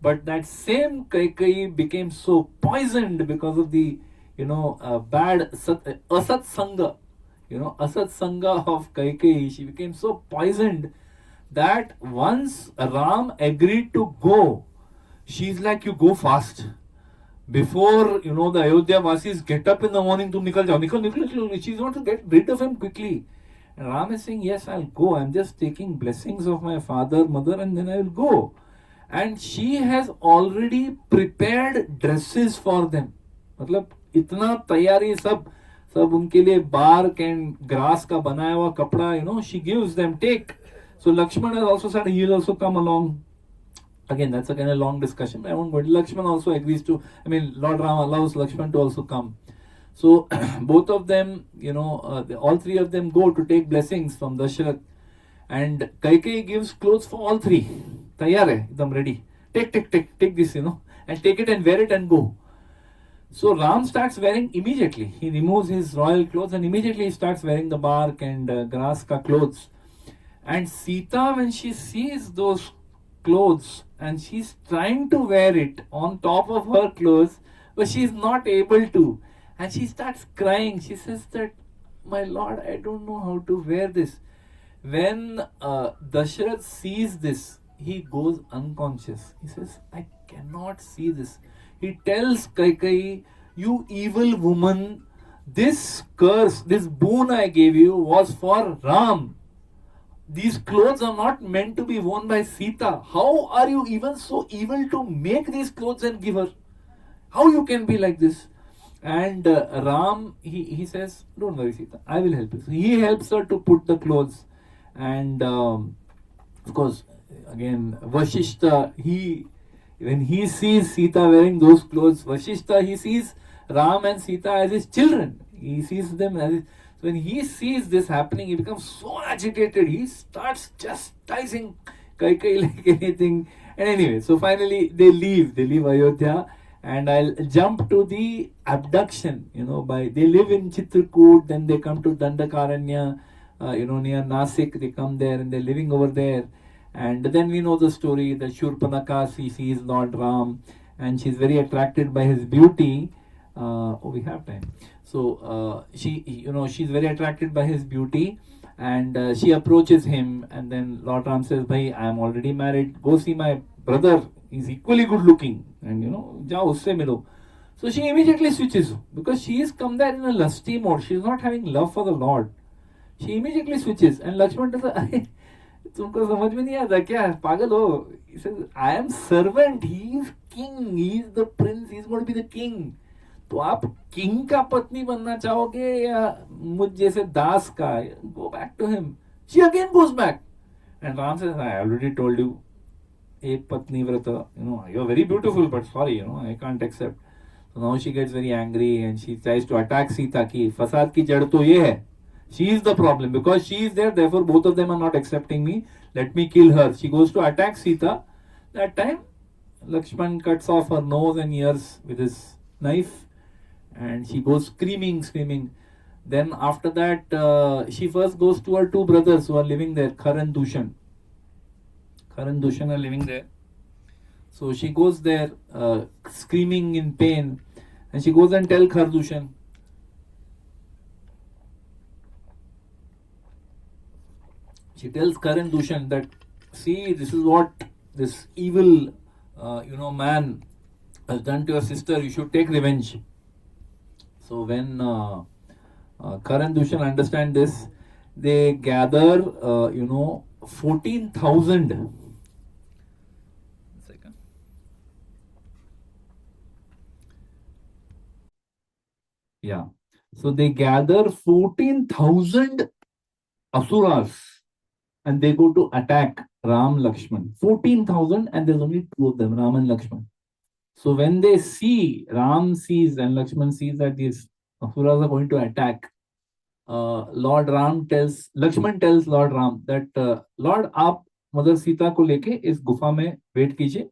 But that same Kaikai became so poisoned because of the bad asat sangha, asat sangha of Kaikai. She became so poisoned that once Ram agreed to go, she's like, you go fast. Before the Ayodhya Vasis get up in the morning to nikal jao, nikal. She's want to get rid of him quickly. And Ram is saying, yes, I'll go. I'm just taking blessings of my father, mother, and then I will go. And she has already prepared dresses for them. मतलब इतना तैयारी सब उनके लिए bark and grass का बनाया हुआ कपड़ा, she gives them, take. So Lakshman has also said he'll also come along. Again, that's a kind of long discussion. I won't go. Lakshman also agrees to. Lord Rama allows Lakshman to also come. So both of them, all three of them go to take blessings from Dasharath, and Kaikai gives clothes for all three. Taiyar hai, ekdam ready. Take this, and take it and wear it and go. So Ram starts wearing immediately. He removes his royal clothes and immediately he starts wearing the bark and grass ka clothes. And Sita, when she sees those clothes and she's trying to wear it on top of her clothes, but she's not able to, and she starts crying. She says that, my lord, I don't know how to wear this. When Dasharath sees this, he goes unconscious. He says, I cannot see this. He tells Kaikai, you evil woman, this curse, this boon I gave you was for Ram. These clothes are not meant to be worn by Sita. How are you even so evil to make these clothes and give her? How you can be like this? And Ram, he says, don't worry, Sita, I will help you. So he helps her to put the clothes. And of course, again, Vashishta, when he sees Sita wearing those clothes, Vashishta, he sees Ram and Sita as his children. He sees them as his. So when he sees this happening, he becomes so agitated. He starts chastising Kaikai like anything. And anyway, so finally they leave Ayodhya. And I'll jump to the abduction. They live in Chitrakoot, then they come to Dandakaranya, near Nasik. They come there and they're living over there. And then we know the story that Shurpanaka, she sees Lord Ram, and she's very attracted by his beauty. We have time. So she's very attracted by his beauty, and she approaches him. And then Lord Ram says, "Bhai, I am already married. Go see my brother. He's equally good looking, and jao usse milo." So she immediately switches because she has come there in a lusty mode. She's not having love for the Lord. She immediately switches, and Lakshman does. तुमको समझ में नहीं आता क्या पागल हो? He says, I am servant. He is king. He is the prince. He is going to be the king. तो आप किंग का पत्नी बनना चाहोगे या मुझ जैसे दास का? Go back to him. She again goes back. And Ram says, I already told you. एक पत्नी व्रत. You're very beautiful, but sorry, I can't accept. So now she gets very angry and she tries to attack Sita की फसाद की जड़ तो ये है. She is the problem because she is there, therefore both of them are not accepting me. Let me kill her. She goes to attack Sita. That time, Lakshman cuts off her nose and ears with his knife, and she goes screaming. Then after that, she first goes to her two brothers who are living there, Khar and Dushan. Khar and Dushan are living there. So she goes there, screaming in pain, and she goes and tells Khar Dushan. She tells Karan Dushan that, see, this is what this evil, man has done to your sister. You should take revenge. So when Karan Dushan understand this, they gather, 14,000. Yeah. So they gather 14,000 asuras and they go to attack Ram, Lakshman. 14,000 and there's only two of them, Ram and Lakshman. So when they see, Ram sees and Lakshman sees that these Asuras are going to attack, Lord Ram tells, Lakshman tells Lord Ram that, Lord, आप mother Sita को लेके इस गुफा में wait कीजिए.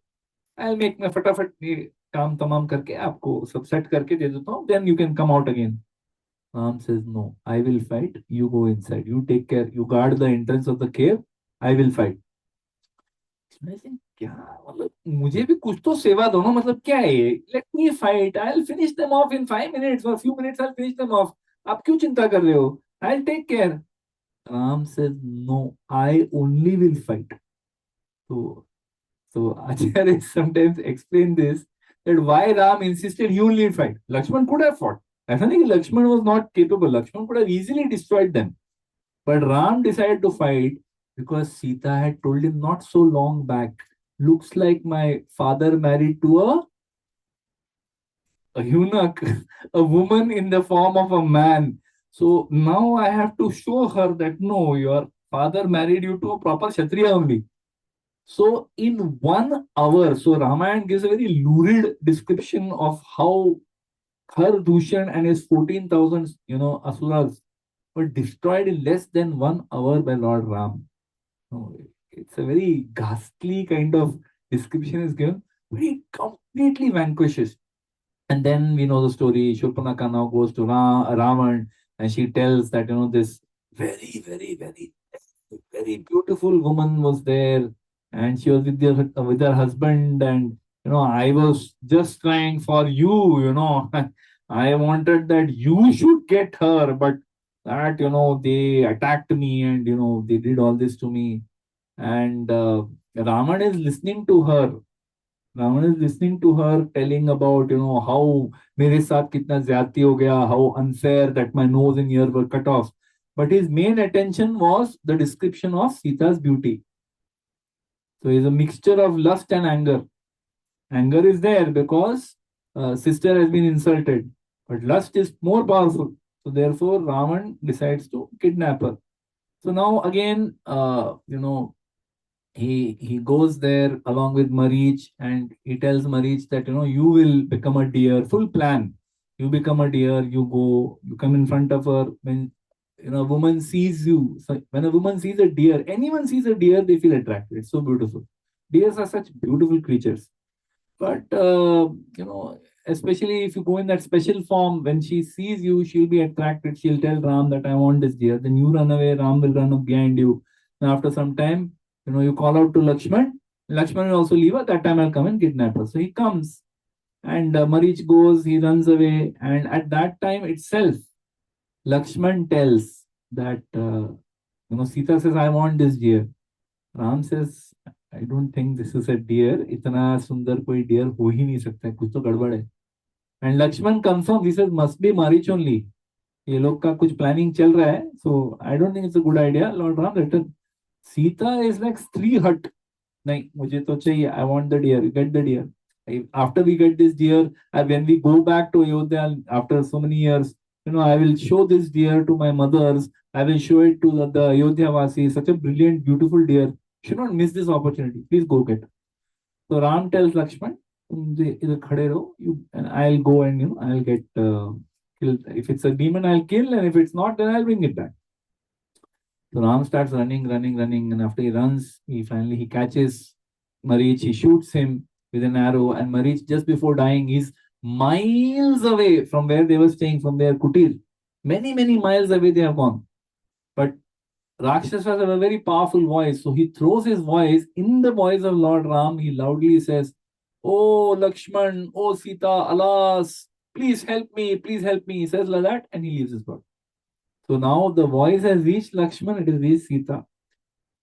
I'll make मैं फटाफट ये काम तमाम करके आपको सब सेट करके दे देता हूँ. Then you can come out again. Ram says, no, I will fight. You go inside. You take care. You guard the entrance of the cave. I will fight. मैं से, क्या मतलब मुझे भी कुछ तो सेवा दो ना, मतलब क्या है ये? Let me fight. I'll finish them off in 5 minutes or few minutes. I'll finish them off. आप क्यों चिंता कर रहे हो? I'll take care. Ram says, no, I only will fight. So, so Acharya sometimes explain this, that why Ram insisted he only fight. Lakshman could have fought. ऐसा नहीं कि Lakshman was not capable. Lakshman could have easily destroyed them. But Ram decided to fight because Sita had told him not so long back, looks like my father married to a eunuch, a woman in the form of a man. So now I have to show her that no, your father married you to a proper Kshatriya only. So in 1 hour, so Ramayana gives a very lurid description of how Har Dushan and his 14,000, asuras were destroyed in less than 1 hour by Lord Ram. No, it's a very ghastly kind of description is given. He completely vanquishes. And then we know the story. Shurpanaka now goes to Ravan and she tells that, this very, very, very, very beautiful woman was there and she was with her husband. And, I was just trying for you, I wanted that you should get her, but that, they attacked me and, they did all this to me. And Raman is listening to her. Raman is listening to her telling about, how mere saath kitna zyadati ho gaya, how unfair that my nose and ear were cut off. But his main attention was the description of Sita's beauty. So it's a mixture of lust and anger. Anger is there because sister has been insulted, but lust is more powerful. So therefore, Ravan decides to kidnap her. So now again, he goes there along with Marich and he tells Marich that you will become a deer. Full plan. You become a deer. You go. You come in front of her. When a woman sees you, so when a woman sees a deer, anyone sees a deer, they feel attracted. It's so beautiful. Deers are such beautiful creatures. But especially if you go in that special form, when she sees you, she'll be attracted. She'll tell Ram that I want this deer. Then you run away. Ram will run up behind you. And after some time, you call out to Lakshman. Lakshman will also leave. At that time, I'll come and kidnap her. So he comes, and Marich goes. He runs away, and at that time itself, Lakshman tells that Sita says, "I want this deer." Ram says, I don't think this is a deer. इतना सुंदर कोई deer हो ही नहीं सकता है. कुछ तो गड़बड़ है. And Lakshman confirms. He says, must be Marich only. ये लोग का कुछ planning चल रहा है. So I don't think it's a good idea. Lord Ram return. Sita is like स्त्री हट. नहीं, मुझे तो चाहिए. I want the deer. Get the deer. After we get this deer, when we go back to Ayodhya after so many years, I will show this deer to my mothers. I will show it to the Ayodhya Vasi. Such a brilliant, beautiful deer. Should not miss this opportunity. Please go get. So Ram tells Lakshman, "इधर खड़े रहो, and I'll go and I'll get killed. If it's a demon, I'll kill, and if it's not, then I'll bring it back." So Ram starts running, running, running, and after he runs, he catches Marich. He shoots him with an arrow, and Marich, just before dying, he's miles away from where they were staying, from their kutir. Many, many miles away they have gone. But Rakshasas have a very powerful voice, so he throws his voice in the voice of Lord Ram. He loudly says, "Oh Lakshman, oh Sita, alas, please help me, please help me." He says like that, and he leaves his body. So now the voice has reached Lakshman, it has reached Sita.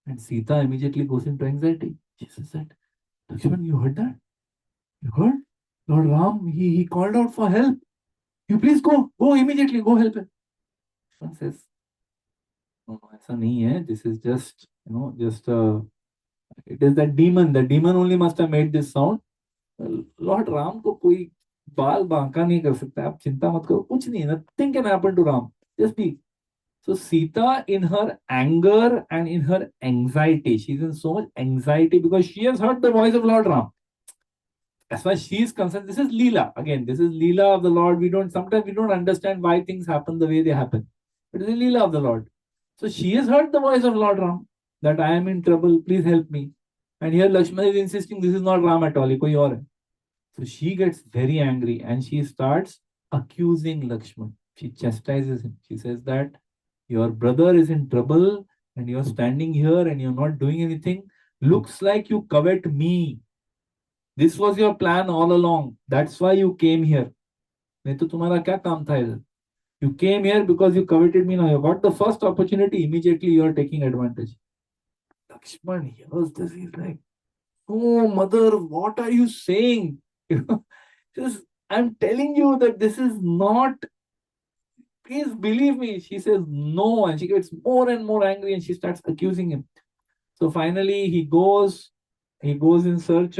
And Sita immediately goes into anxiety. She says that, "Lakshman, you heard that? You heard? Lord Ram, he called out for help. You please go immediately, go help him." Lakshman says, "No, ऐसा नहीं है. This is just, it is that demon. The demon only must have made this sound. Lord Ram को कोई बाल बांका नहीं कर सकता. आप चिंता मत करो. कुछ नहीं. Nothing can happen to Ram. Just be." So Sita, in her anger and in her anxiety, she's in so much anxiety because she has heard the voice of Lord Ram. As far as she is concerned, this is Leela. Again, this is Leela of the Lord. We don't sometimes we don't understand why things happen the way they happen. But it is Leela of the Lord. So she has heard the voice of Lord Ram that I am in trouble, please help me. And here Lakshman is insisting this is not Ram at all, ye koi aur hai. So she gets very angry and she starts accusing Lakshman. She chastises him. She says that your brother is in trouble and you're standing here and you're not doing anything. Looks like you covet me. This was your plan all along. That's why you came here. नहीं तो तुम्हारा क्या काम था इधर? You came here because you coveted me. Now you got the first opportunity. Immediately you are taking advantage. Lakshman hears this. He's like, "Oh, mother, what are you saying? You know, just I'm telling you that this is not. Please believe me." She says no, and she gets more and more angry, and she starts accusing him. So finally, He goes in search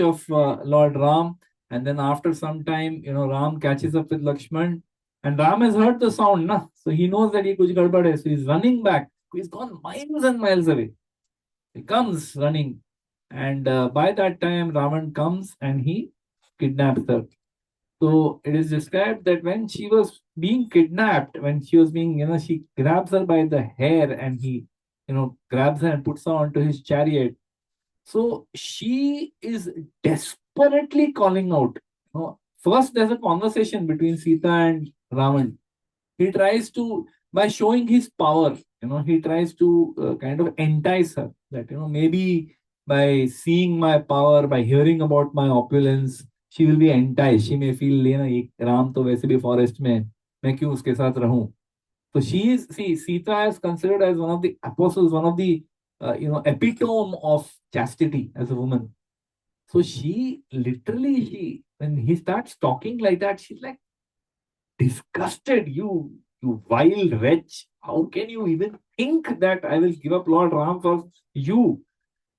of Lord Ram, and then after some time, Ram catches up with Lakshman, and Ram has heard the sound, na? So he knows that he kuch gadbad hai, so he's running back. He's gone miles and miles away. He comes running, and by that time, Ravan comes and he kidnaps her. So it is described that when she was being kidnapped, when she was being, she grabs her by the hair and he, grabs her and puts her onto his chariot. So she is desperately calling out. First, there's a conversation between Sita and Ravan. He tries to, by showing his power, he tries to kind of entice her that, maybe by seeing my power, by hearing about my opulence, she will be enticed. She may feel, Ram to वैसे भी forest में मैं क्यों उसके साथ रहूं. So Sita is considered as one of the apostles, one of the epitome of chastity as a woman. So she when he starts talking like that, she's like disgusted. You vile wretch! How can you even think that I will give up Lord Ram for you?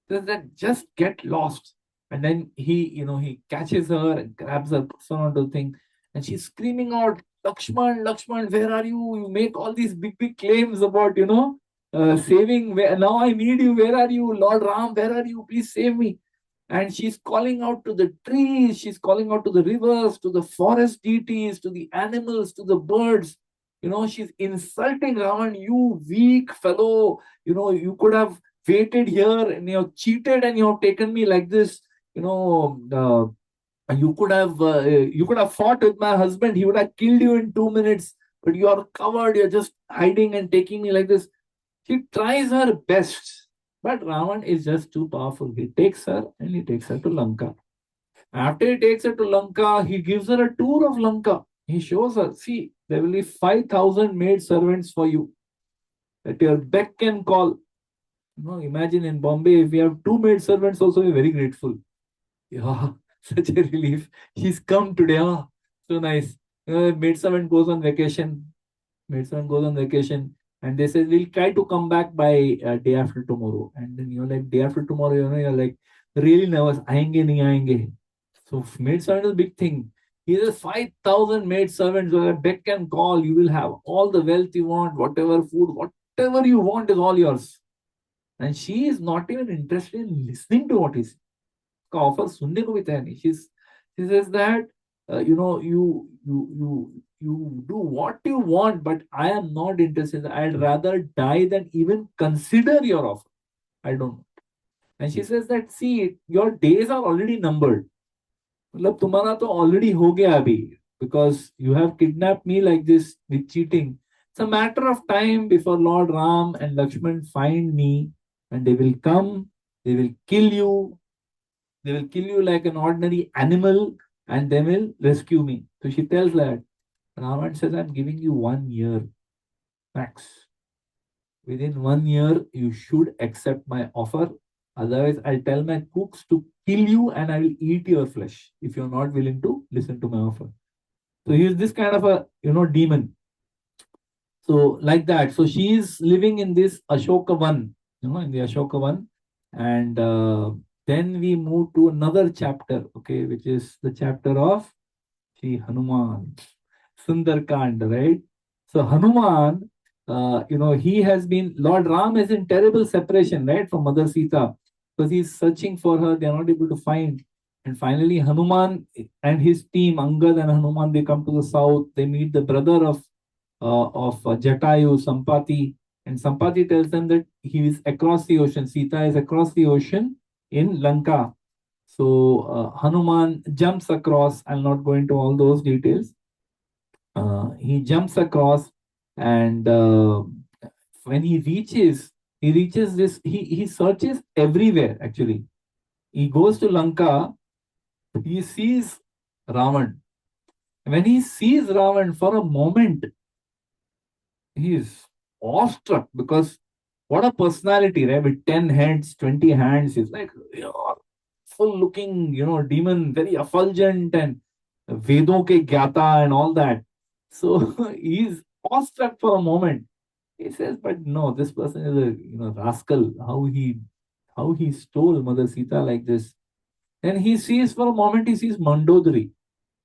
That just get lost. And then he catches her and grabs her, puts her onto the thing, and she's screaming out, Lakshman, Lakshman, where are you? You make all these big claims about, saving. Now I need you. Where are you? Lord Ram, where are you? Please save me. And she's calling out to the trees, she's calling out to the rivers, to the forest deities, to the animals, to the birds. She's insulting Ravan, you weak fellow. You could have waited here and you have cheated and you have taken me like this. You could have fought with my husband. He would have killed you in 2 minutes. But you are covered. You're just hiding and taking me like this. She tries her best, but Ravan is just too powerful. He takes her and he takes her to Lanka. After he takes her to Lanka, he gives her a tour of Lanka. He shows her, see, there will be 5,000 maid servants for you at your beck and call. Imagine in Bombay, if we have two maid servants, also we're very grateful. Yeah, such a relief. She's come today. Ah, so nice. Maid servant goes on vacation. Maid servant goes on vacation. And they say, we'll try to come back by day after tomorrow. And then you're like, day after tomorrow, you're like really nervous. Aayenge, nahi aayenge. So maid servant is a big thing. He has 5,000 maid servants who are beck and call. You will have all the wealth you want, whatever food, whatever you want is all yours. And she is not even interested in listening to what he says. का offer सुनने को भी तैयार नहीं. She says that you do what you want, but I am not interested. I'd rather die than even consider your offer. I don't. And she says that, see, your days are already numbered. मतलब तुम्हारा तो already हो गया अभी, because you have kidnapped me like this with cheating. It's a matter of time before Lord Ram and Lakshman find me, and they will come, they will kill you, they will kill you like an ordinary animal, and they will rescue me. So she tells that. Ravan says, I'm giving you 1 year max. Within 1 year, you should accept my offer. Otherwise, I'll tell my cooks to kill you and I will eat your flesh if you're not willing to listen to my offer. So he is this kind of a demon. So like that. So she is living in this Ashoka Van, in the Ashoka Van, and then we move to another chapter, okay, which is the chapter of Sri Hanuman. Sundarkand, right? So Hanuman, he has been, Lord Ram is in terrible separation, right, from Mother Sita, because he's searching for her, they are not able to find. And finally, Hanuman and his team, Angad and Hanuman, they come to the south. They meet the brother of Jatayu, Sampati, and Sampati tells them that he is across the ocean. Sita is across the ocean in Lanka. So Hanuman jumps across. I'll not go into all those details. He jumps across, and when he reaches this. He searches everywhere. Actually, he goes to Lanka. He sees Ravan. When he sees Ravan, for a moment, he is awestruck because what a personality, right? With 10 heads, 20 hands, he's like, full looking, demon, very effulgent and Vedon ke gyata and all that. So he's awestruck for a moment. He says, but no, this person is a rascal. How he stole Mother Sita like this. Then he sees for a moment, he sees Mandodari,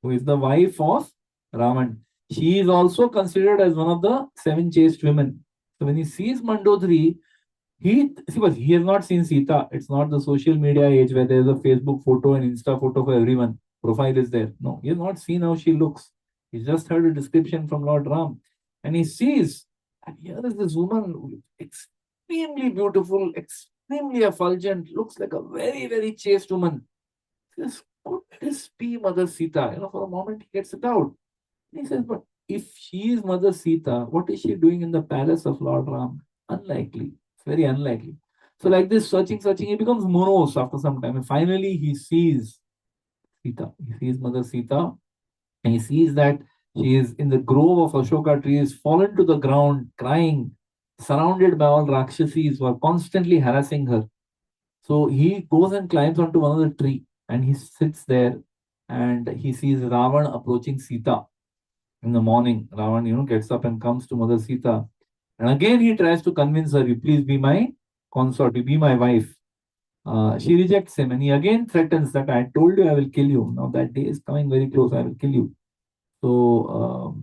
who is the wife of Ravan. She is also considered as one of the seven chaste women. So when he sees Mandodari, he has not seen Sita. It's not the social media age where there's a Facebook photo and Insta photo for everyone. Profile is there. No, he has not seen how she looks. He's just heard a description from Lord Ram. And he sees, and here is this woman, extremely beautiful, extremely effulgent, looks like a very, very chaste woman. Says, could this be Mother Sita? For a moment he gets it out. And he says, but if she is Mother Sita, what is she doing in the palace of Lord Ram? Unlikely. It's very unlikely. So like this, searching, he becomes morose after some time. And finally he sees Sita. He sees Mother Sita. And he sees that she is in the grove of Ashoka trees, fallen to the ground, crying, surrounded by all Rakshasis who are constantly harassing her. So he goes and climbs onto one of the tree and he sits there and he sees Ravan approaching Sita in the morning. Ravan, gets up and comes to Mother Sita. And again he tries to convince her, you please be my consort, you be my wife. She rejects him and he again threatens that I told you I will kill you. Now that day is coming very close, I will kill you. So,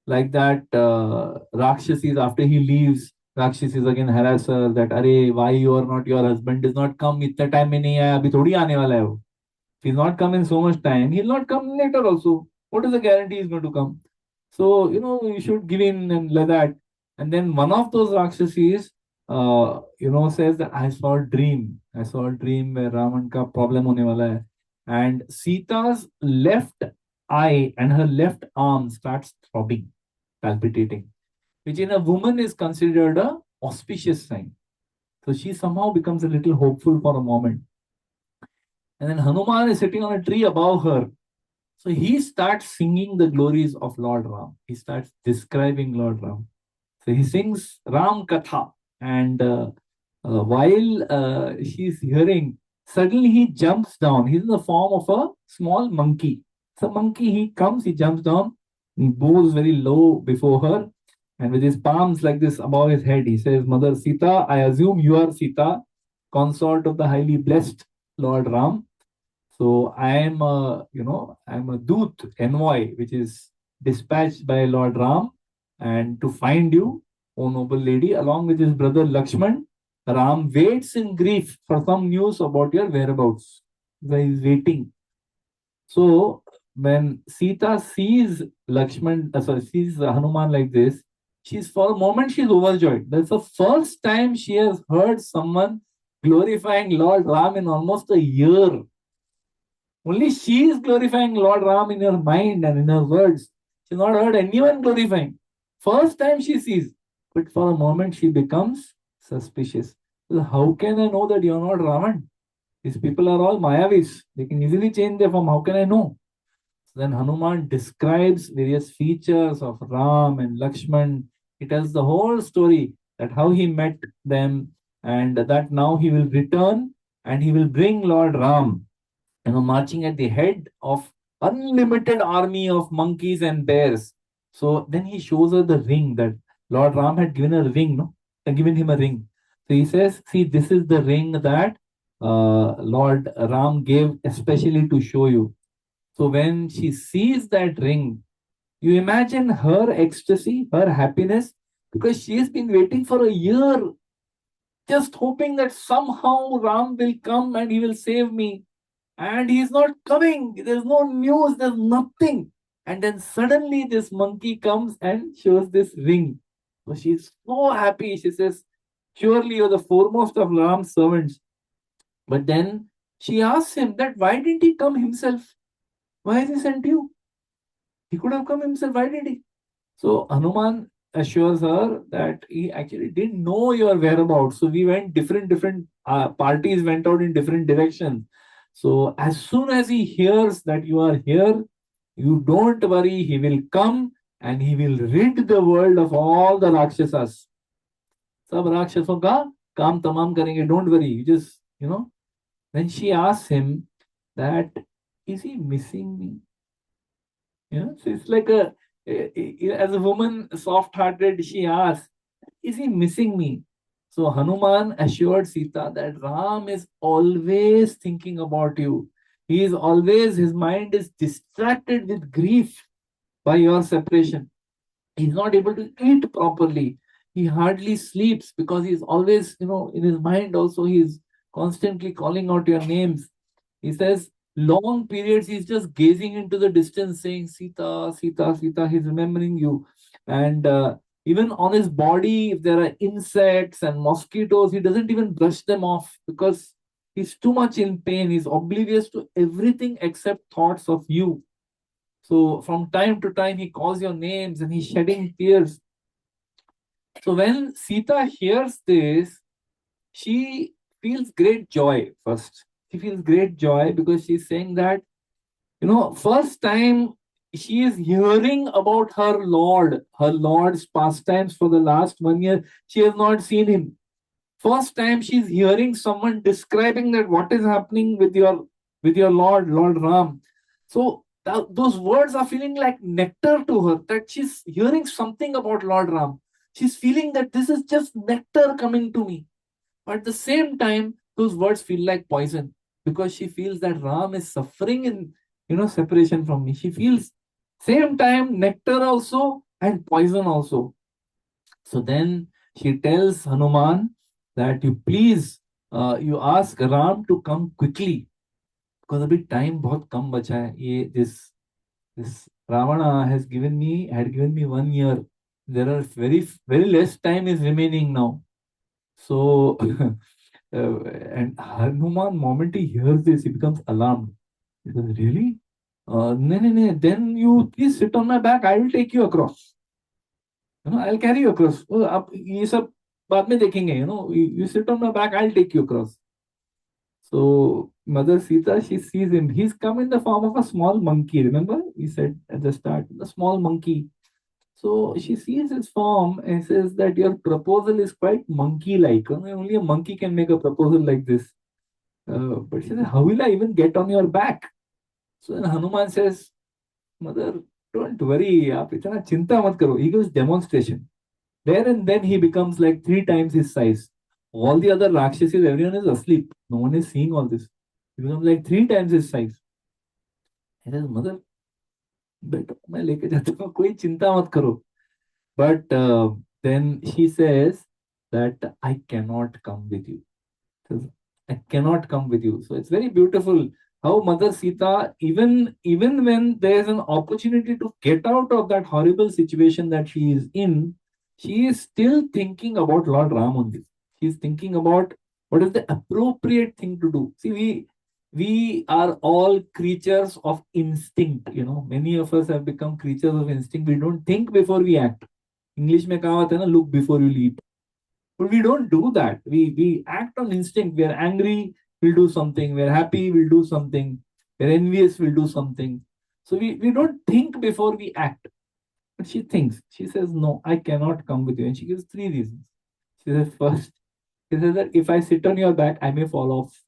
like that, Rakshasis, after he leaves, Rakshasis again harass her that, Arey, why you are not, your husband does not come, itna time mein nahi aaya, abhi thodi aane wala hai wo. If he's not come in so much time, he'll not come later also. What is the guarantee he's going to come? So, you should give in and like that. And then one of those Rakshasis, says that I saw a dream. I saw a dream where Raman ka problem hone wala hai. And Sita's left eye and her left arm starts throbbing, palpitating, which in a woman is considered a auspicious sign. So she somehow becomes a little hopeful for a moment. And then Hanuman is sitting on a tree above her. So he starts singing the glories of Lord Ram. He starts describing Lord Ram. So he sings Ram Katha. And while she's hearing, suddenly he jumps down. He's in the form of a small monkey. So monkey, he comes, he jumps down, he bows very low before her, and with his palms like this above his head, he says, Mother Sita, I assume you are Sita, consort of the highly blessed Lord Ram. So I am I'm a Dut, envoy, which is dispatched by Lord Ram, and to find you, O noble lady, along with his brother Lakshman. Ram waits in grief for some news about your whereabouts. He is waiting. So when Sita sees sees Hanuman like this, for a moment she's overjoyed. That's the first time she has heard someone glorifying Lord Ram in almost a year. Only she is glorifying Lord Ram in her mind and in her words. She's not heard anyone glorifying. First time she sees, but for a moment she becomes suspicious. So how can I know that you're not Ravan? These people are all Mayavis. They can easily change their form. How can I know? So then Hanuman describes various features of Ram and Lakshman. He tells the whole story that how he met them and that now he will return and he will bring Lord Ram, marching at the head of unlimited army of monkeys and bears. So then he shows her the ring that Lord Ram had given a ring, no? Given him a ring. So he says, see, this is the ring that Lord Ram gave especially to show you. So when she sees that ring, You imagine her ecstasy, her happiness, because she has been waiting for a year, just hoping that somehow Ram will come and he will save me. And he is not coming. There's no news, there's nothing. And then suddenly this monkey comes and shows this ring. So she's so happy. She says, surely you're the foremost of Ram's servants. But then she asks him that why didn't he come himself? Why has he sent you? He could have come himself. Why did he? So Hanuman assures her that he actually didn't know your whereabouts. So we went different parties went out in different directions. So as soon as he hears that you are here, you don't worry. He will come and he will rid the world of all the Rakshasas. सब राक्षसों का काम तमाम करेंगे. Don't worry. You just. Then she asks him that, is he missing me? So it's like as a woman, soft-hearted, she asks, is he missing me? So Hanuman assured Sita that Ram is always thinking about you. His mind is distracted with grief by your separation. He's not able to eat properly. He hardly sleeps because he's always, in his mind also, he's constantly calling out your names. He says, long periods, he's just gazing into the distance, saying, Sita, Sita, Sita. He's remembering you. And even on his body, if there are insects and mosquitoes, he doesn't even brush them off because he's too much in pain. He's oblivious to everything except thoughts of you. So from time to time, he calls your names and he's shedding tears. So when Sita hears this, she feels great joy first. She feels great joy because she's saying that, first time she is hearing about her Lord's pastimes for the last 1 year. She has not seen him. First time she's hearing someone describing that what is happening with your Lord Ram. So those words are feeling like nectar to her, that she's hearing something about Lord Ram. She's feeling that this is just nectar coming to me. But at the same time, those words feel like poison because she feels that Ram is suffering in separation from me. She feels same time nectar also and poison also. So then she tells Hanuman that you ask Ram to come quickly because अभी time बहुत कम बचा है. This Ravana had given me 1 year. There are very very less time is remaining now. So and Hanuman, moment he hears this, he becomes alarmed. He says, really? No, no, no. Then you please sit on my back. I will take you across. I'll carry you across. आप ये सब बाद में देखेंगे. You sit on my back. I'll take you across. So Mother Sita, she sees him. He's come in the form of a small monkey. Remember, we said at the start, the small monkey. So she sees his form and says that your proposal is quite monkey-like. Only a monkey can make a proposal like this. But she says, how will I even get on your back? So then Hanuman says, Mother, don't worry. आप इतना चिंता मत करो. He gives demonstration. There and then he becomes like 3 times his size. All the other Rakshasis, everyone is asleep. No one is seeing all this. He becomes like 3 times his size. He says, Mother, बेटा मैं लेके जाता हूँ, कोई चिंता मत करो. But then she says that I cannot come with you. Says, I cannot come with you. So it's very beautiful how Mother Sita, even when there is an opportunity to get out of that horrible situation that she is in, she is still thinking about Lord Ram only. She is thinking about what is the appropriate thing to do. See, we are all creatures of instinct. Many of us have become creatures of instinct. We don't think before we act. English में कहावत है ना, look before you leap. But we don't do that. We act on instinct. We are angry, we'll do something. We're happy, we'll do something. We're envious, we'll do something. So we don't think before we act. But she thinks. She says, no, I cannot come with you. And she gives 3 reasons. She says, first, she says that if I sit on your back, I may fall off.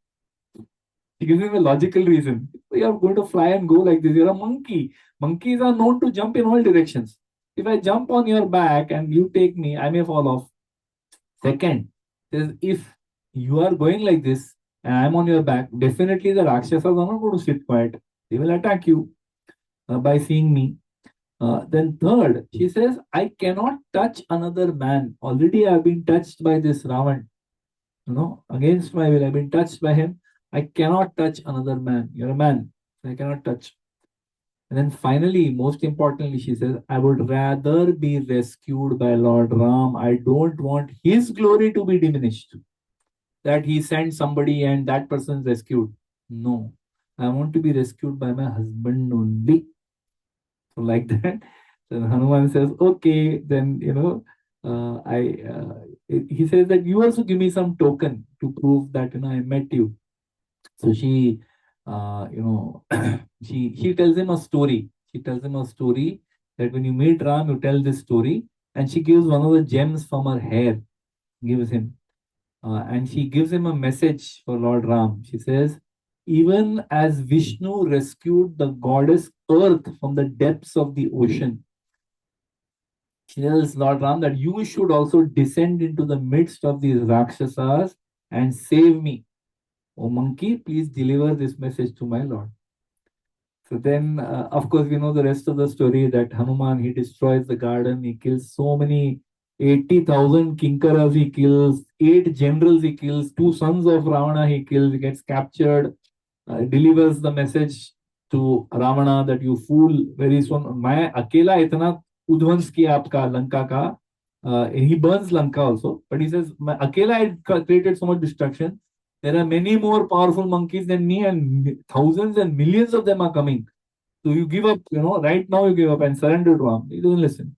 She gives him a logical reason. You're going to fly and go like this. You're a monkey. Monkeys are known to jump in all directions. If I jump on your back and you take me, I may fall off. Second, is if you are going like this and I'm on your back, definitely the Rakshasas are not going to sit quiet. They will attack you by seeing me. Then third, she says, I cannot touch another man. Already I've been touched by this Ravan. Against my will, I've been touched by him. I cannot touch another man. You're a man. So I cannot touch. And then finally, most importantly, she says, I would rather be rescued by Lord Ram. I don't want his glory to be diminished. That he sent somebody and that person is rescued. No. I want to be rescued by my husband only. So like that. So Hanuman says, okay, then he says that you also give me some token to prove that I met you. So she she tells him a story. She tells him a story that when you meet Ram, you tell this story, and she gives one of the gems from her hair, gives him, and she gives him a message for Lord Ram. She says, even as Vishnu rescued the goddess Earth from the depths of the ocean, she tells Lord Ram that you should also descend into the midst of these Rakshasas and save me. Oh monkey, please deliver this message to my Lord. So then, of course, we know the rest of the story that Hanuman, he destroys the garden, he kills so many 80,000 Kinkaras, he kills 8 generals, he kills 2 sons of Ravana, he kills, he gets captured, delivers the message to Ravana that you fool, very soon, मैं अकेला इतना उध्वंस किया आपका लंका का. He burns Lanka also, but he says, मैं अकेला I created so much destruction. There are many more powerful monkeys than me, and thousands and millions of them are coming. So you give up, right now you give up and surrender to Ram. He doesn't listen.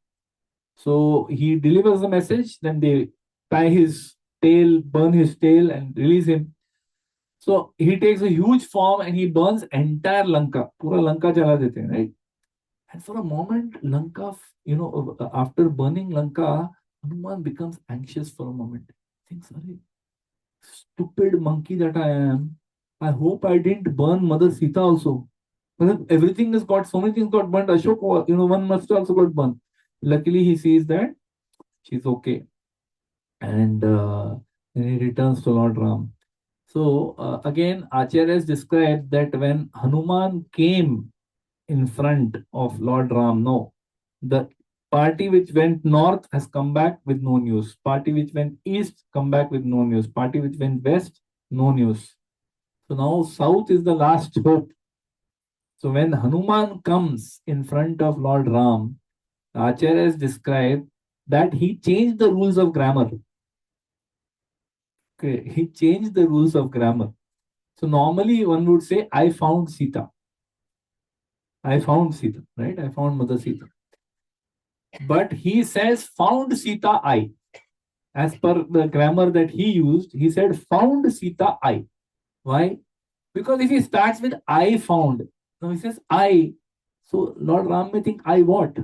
So he delivers the message, then they tie his tail, burn his tail, and release him. So he takes a huge form and he burns entire Lanka. Pura Lanka chala dete hain, right? And for a moment, Lanka, after burning Lanka, Hanuman becomes anxious for a moment. Thinks, Arey, stupid monkey that I am. I hope I didn't burn Mother Sita also. But everything has got, so many things got burnt. Ashok, one must also got burnt. Luckily, he sees that she's okay. And then he returns to Lord Ram. So again, Acharyas described that when Hanuman came in front of Lord Ram, no, the party which went north has come back with no news. Party which went east, come back with no news. Party which went west, no news. So now south is the last hope. So when Hanuman comes in front of Lord Ram, Acharyas described that he changed the rules of grammar. Okay, he changed the rules of grammar. So normally one would say, I found Sita. I found Sita, right? I found Mother Sita. But he says, found Sita I. As per the grammar that he used, he said, found Sita I. Why? Because if he starts with I found, now he says I. So Lord Ram may think, I what?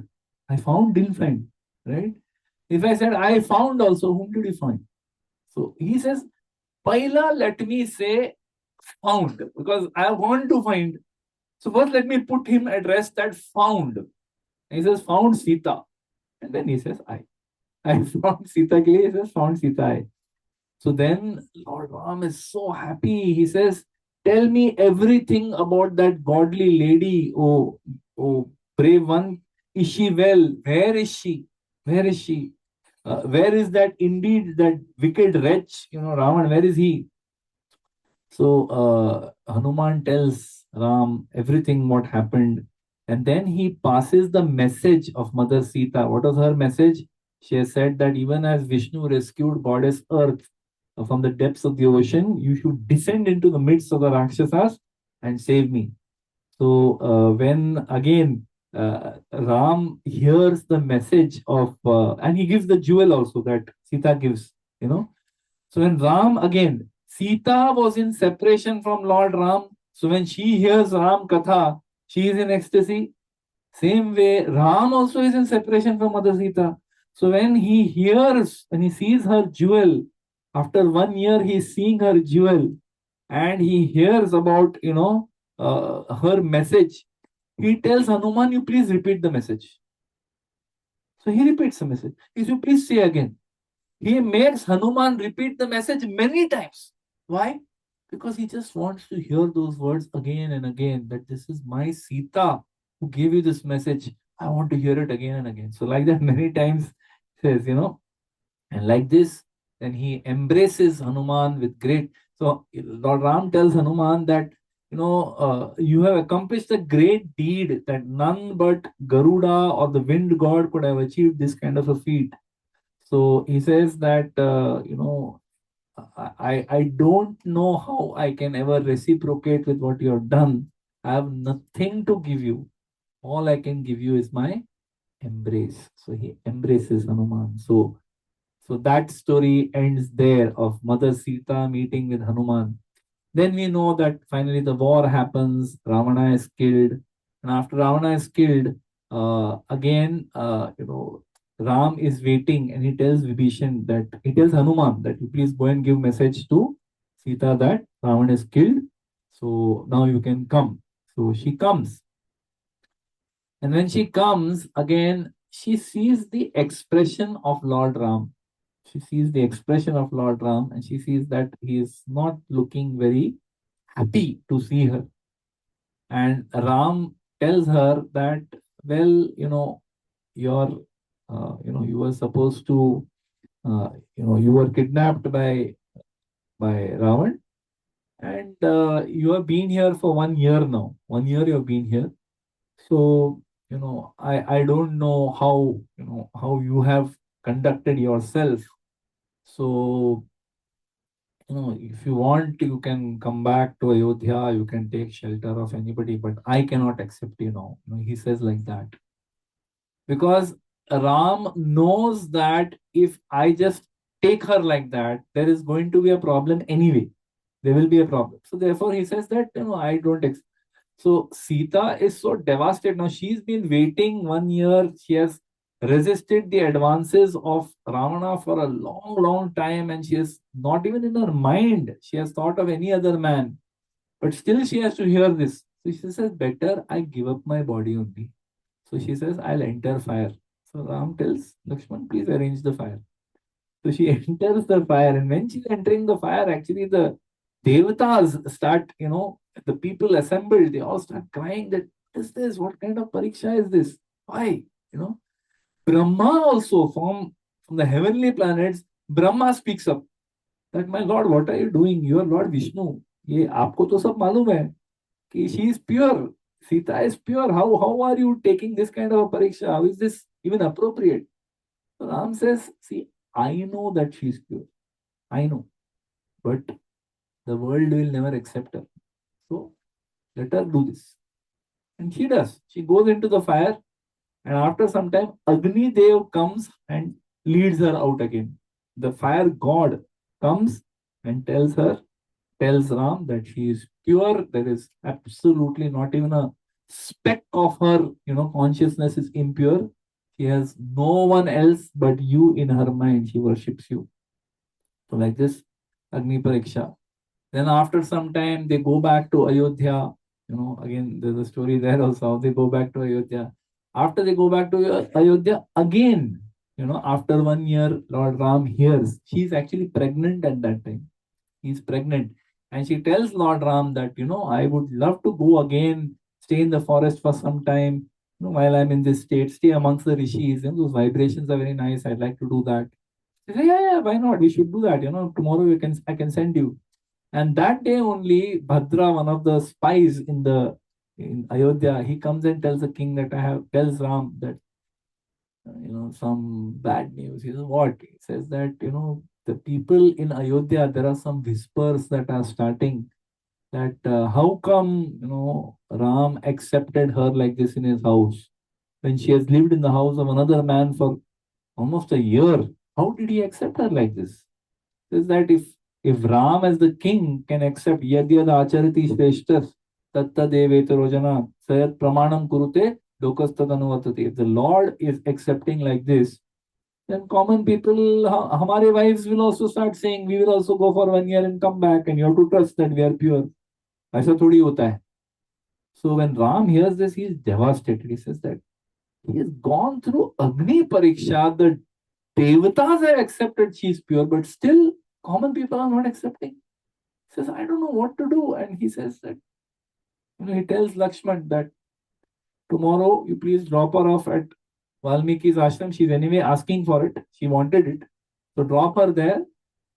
I found, didn't find, right? If I said I found also, whom did he find? So he says, Paila, let me say found, because I want to find. So first let me put him at rest that found. And he says, found Sita. And then he says, I found Sita. He says, found Sita I. So then Lord Ram is so happy. He says, tell me everything about that godly lady, oh brave one. Is she well? Where is she? Where is she? Where is that indeed that wicked wretch, Ravan? Where is he? So Hanuman tells Ram everything what happened, and then he passes the message of Mother Sita. What was her message? She has said that even as Vishnu rescued goddess Earth from the depths of the ocean, you should descend into the midst of the Rakshasas and save me. So when again Ram hears the message of, and he gives the jewel also that Sita gives, So when Ram again, Sita was in separation from Lord Ram. So when she hears Ram Katha, she is in ecstasy. Same way, Ram also is in separation from Mother Sita. So when he hears and he sees her jewel, after 1 year he is seeing her jewel, and he hears about her message. He tells Hanuman, you please repeat the message. So he repeats the message. He says, you please say again. He makes Hanuman repeat the message many times. Why? Because he just wants to hear those words again and again, that this is my Sita who gave you this message. I want to hear it again and again. So like that many times says, and like this, then he embraces Hanuman with great. So Lord Ram tells Hanuman that, you have accomplished a great deed that none but Garuda or the wind god could have achieved this kind of a feat. So he says that, I don't know how I can ever reciprocate with what you have done. I have nothing to give you. All I can give you is my embrace. So he embraces Hanuman. So that story ends there of Mother Sita meeting with Hanuman. Then we know that finally the war happens, Ravana is killed, and after Ravana is killed, again, Ram is waiting and he tells Vibhishan that he tells Hanuman that you please go and give message to Sita that Ravana is killed. So now you can come. So she comes. And when she comes, again, she sees the expression of Lord Ram. She sees the expression of Lord Ram and she sees that he is not looking very happy to see her. And Ram tells her that, well, you're, you were supposed to, you were kidnapped by Ravan, and you have been here for 1 year now. 1 year you have been here. So, I don't know how you have conducted yourself. So, if you want, you can come back to Ayodhya, you can take shelter of anybody, but I cannot accept you now. He says like that. Because Ram knows that if I just take her like that, there is going to be a problem anyway. There will be a problem. So therefore, he says that, I don't. So Sita is so devastated now. She's been waiting 1 year. She has resisted the advances of Ravana for a long, long time, and she is not even in her mind. She has thought of any other man, but still she has to hear this. So she says, "Better I give up my body only." So she says, "I'll enter fire." So Ram tells Lakshman, "Please arrange the fire." So she enters the fire, and when she's entering the fire, actually the devatas start, the people assembled, they all start crying that, what is this? What kind of pariksha is this? Why? Brahma also from the heavenly planets, Brahma speaks up that, my Lord, what are you doing? You are Lord Vishnu. ये आपको तो सब मालूम है कि she is pure. Sita is pure. How are you taking this kind of a pariksha? How is this even appropriate? So Ram says, see, I know that she is pure. I know. But the world will never accept her. So let her do this. And she does. She goes into the fire, and after some time, Agni Dev comes and leads her out again. The fire god comes and tells Ram that she is pure. There is absolutely not even a speck of her, consciousness is impure. She has no one else but you in her mind. She worships you. So like this, Agni Pariksha. Then after some time, they go back to Ayodhya. Again, there's a story there also. They go back to Ayodhya. After they go back to Ayodhya again, after 1 year, Lord Ram hears she's actually pregnant at that time. He's pregnant. And she tells Lord Ram that, I would love to go again, stay in the forest for some time, while I'm in this state, stay amongst the rishis. Those vibrations are very nice. I'd like to do that. He said, yeah, why not? We should do that. Tomorrow I can send you. And that day only, Bhadra, one of the spies in Ayodhya, he comes and tells the king that tells Ram that, some bad news. He says, what? He says that, the people in Ayodhya, there are some whispers that are starting that how come, Ram accepted her like this in his house when she has lived in the house of another man for almost a year. How did he accept her like this? Is that if Ram as the king can accept yadyad acharati shreshtas tatta deveto rojana sayat pramanam kurute lokastadanuvatati. If the Lord is accepting like this, then common people, हमारे wives will also start saying, we will also go for 1 year and come back, and you have to trust that we are pure. ऐसा थोड़ी होता है. So when Ram hears this, he is devastated. He says that he has gone through Agni Pariksha. The Devatas have accepted she is pure, but still common people are not accepting. He says, I don't know what to do. And he says that, he tells Lakshman that tomorrow you please drop her off at Valmiki's ashram. She's anyway asking for it. She wanted it. So drop her there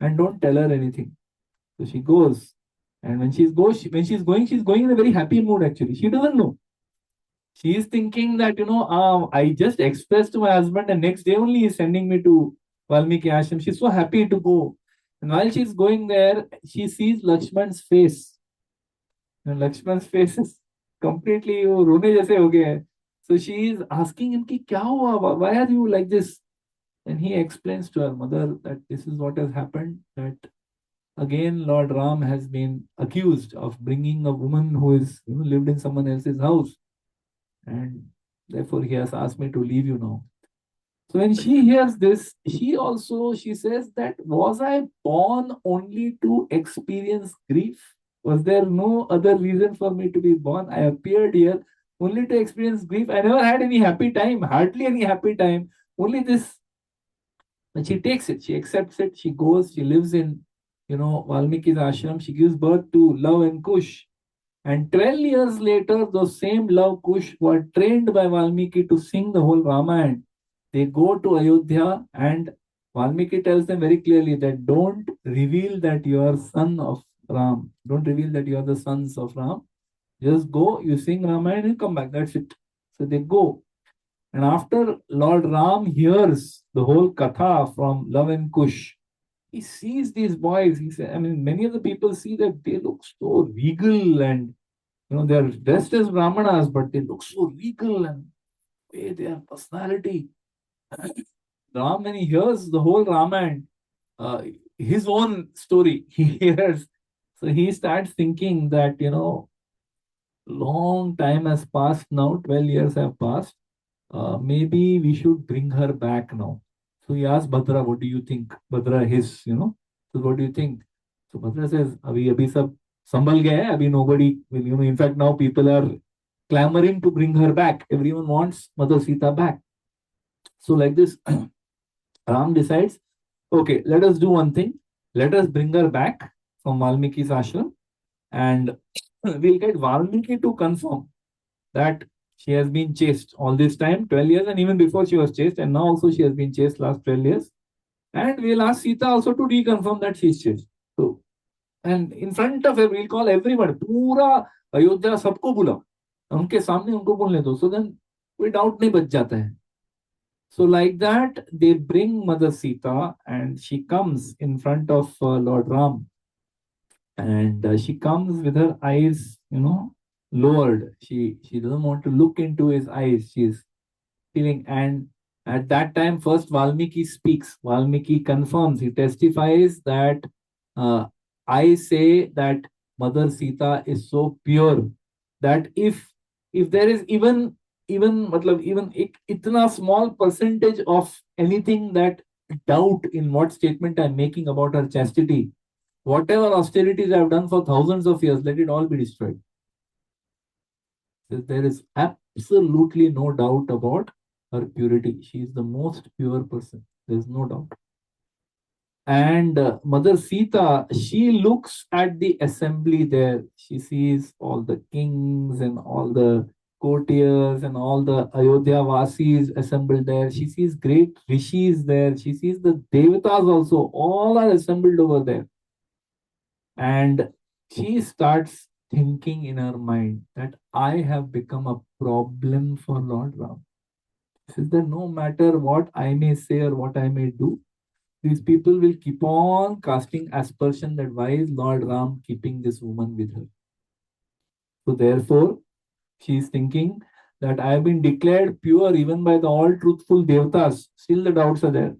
and don't tell her anything. So she goes. And when she's going in a very happy mood actually. She doesn't know. She is thinking that, I just expressed to my husband and next day only he's sending me to Valmiki ashram. She's so happy to go. And while she's going there, she sees Lakshman's face. And Lakshman's face is completely वो रोने जैसे हो गया है. So she is asking him कि क्या हुआ? Why are you like this? And he explains to her mother that this is what has happened. That again Lord Ram has been accused of bringing a woman who is lived in someone else's house, and therefore he has asked me to leave you now. So when she hears this, she says that was I born only to experience grief? Was there no other reason for me to be born? I appeared here only to experience grief. I never had any happy time, hardly any happy time. Only this. And she takes it, she accepts it, she goes, she lives in, Valmiki's ashram. She gives birth to Love and Kush. And 12 years later, those same Love Kush were trained by Valmiki to sing the whole Ramayana. They go to Ayodhya and Valmiki tells them very clearly that don't reveal that you are son of Ram. Don't reveal that you are the sons of Ram. Just go, you sing Ramayana and come back. That's it. So they go. And after Lord Ram hears the whole katha from Love and Kush, he sees these boys. He said, many of the people see that they look so regal and they're dressed as Brahmanas, but they look so regal and their personality. Ram, when he hears the whole Ramayana, uh, his own story, he hears. So he starts thinking that, long time has passed now, 12 years have passed. Maybe we should bring her back now. So he asked Bhadra, what do you think? Bhadra, so what do you think? So Bhadra says, abhi sab sambal gaya hai, abhi nobody will, in fact, now people are clamoring to bring her back. Everyone wants Mother Sita back. So like this, Ram decides, okay, let us do one thing. Let us bring her back from Valmiki's ashram and we'll get Valmiki to confirm that she has been chased all this time, 12 years, and even before she was chased, and now also she has been chased last 12 years. And we'll ask Sita also to reconfirm that she's chased. So, and in front of her, we'll call everyone, पूरा अयोध्या सबको बुला, उनके सामने उनको बोलने दो. So then कोई doubt नहीं बच जाता है. So like that, they bring Mother Sita, and she comes in front of Lord Ram, and she comes with her eyes, lowered. She doesn't want to look into his eyes. She's feeling, and at that time, first Valmiki speaks. Valmiki confirms. He testifies that uh, I say that Mother Sita is so pure that if there is even itna small percentage of anything that doubt in what statement I'm making about her chastity, whatever austerities I've done for thousands of years, let it all be destroyed. There is absolutely no doubt about her purity. She is the most pure person. There's no doubt. And Mother Sita, she looks at the assembly there. She sees all the kings and all the courtiers and all the Ayodhya Vasis assembled there. She sees great rishis there. She sees the devatas also. All are assembled over there. And she starts thinking in her mind that I have become a problem for Lord Ram. Says that no matter what I may say or what I may do, these people will keep on casting aspersion that why is Lord Ram keeping this woman with her. So therefore, she is thinking that I have been declared pure even by the all truthful devatas. Still the doubts are there.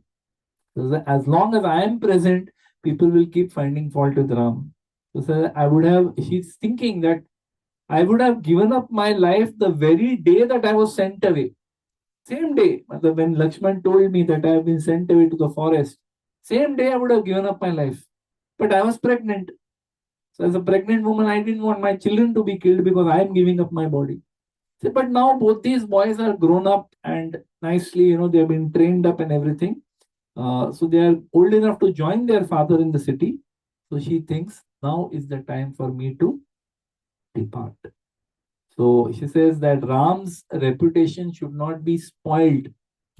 So as long as I am present, people will keep finding fault with Ram. So she's thinking that I would have given up my life the very day that I was sent away. Same day, when Lakshman told me that I have been sent away to the forest, same day I would have given up my life. But I was pregnant. So as a pregnant woman, I didn't want my children to be killed because I am giving up my body. So, but now both these boys are grown up and nicely, they have been trained up and everything. So they are old enough to join their father in the city. So she thinks now is the time for me to depart. So she says that Ram's reputation should not be spoiled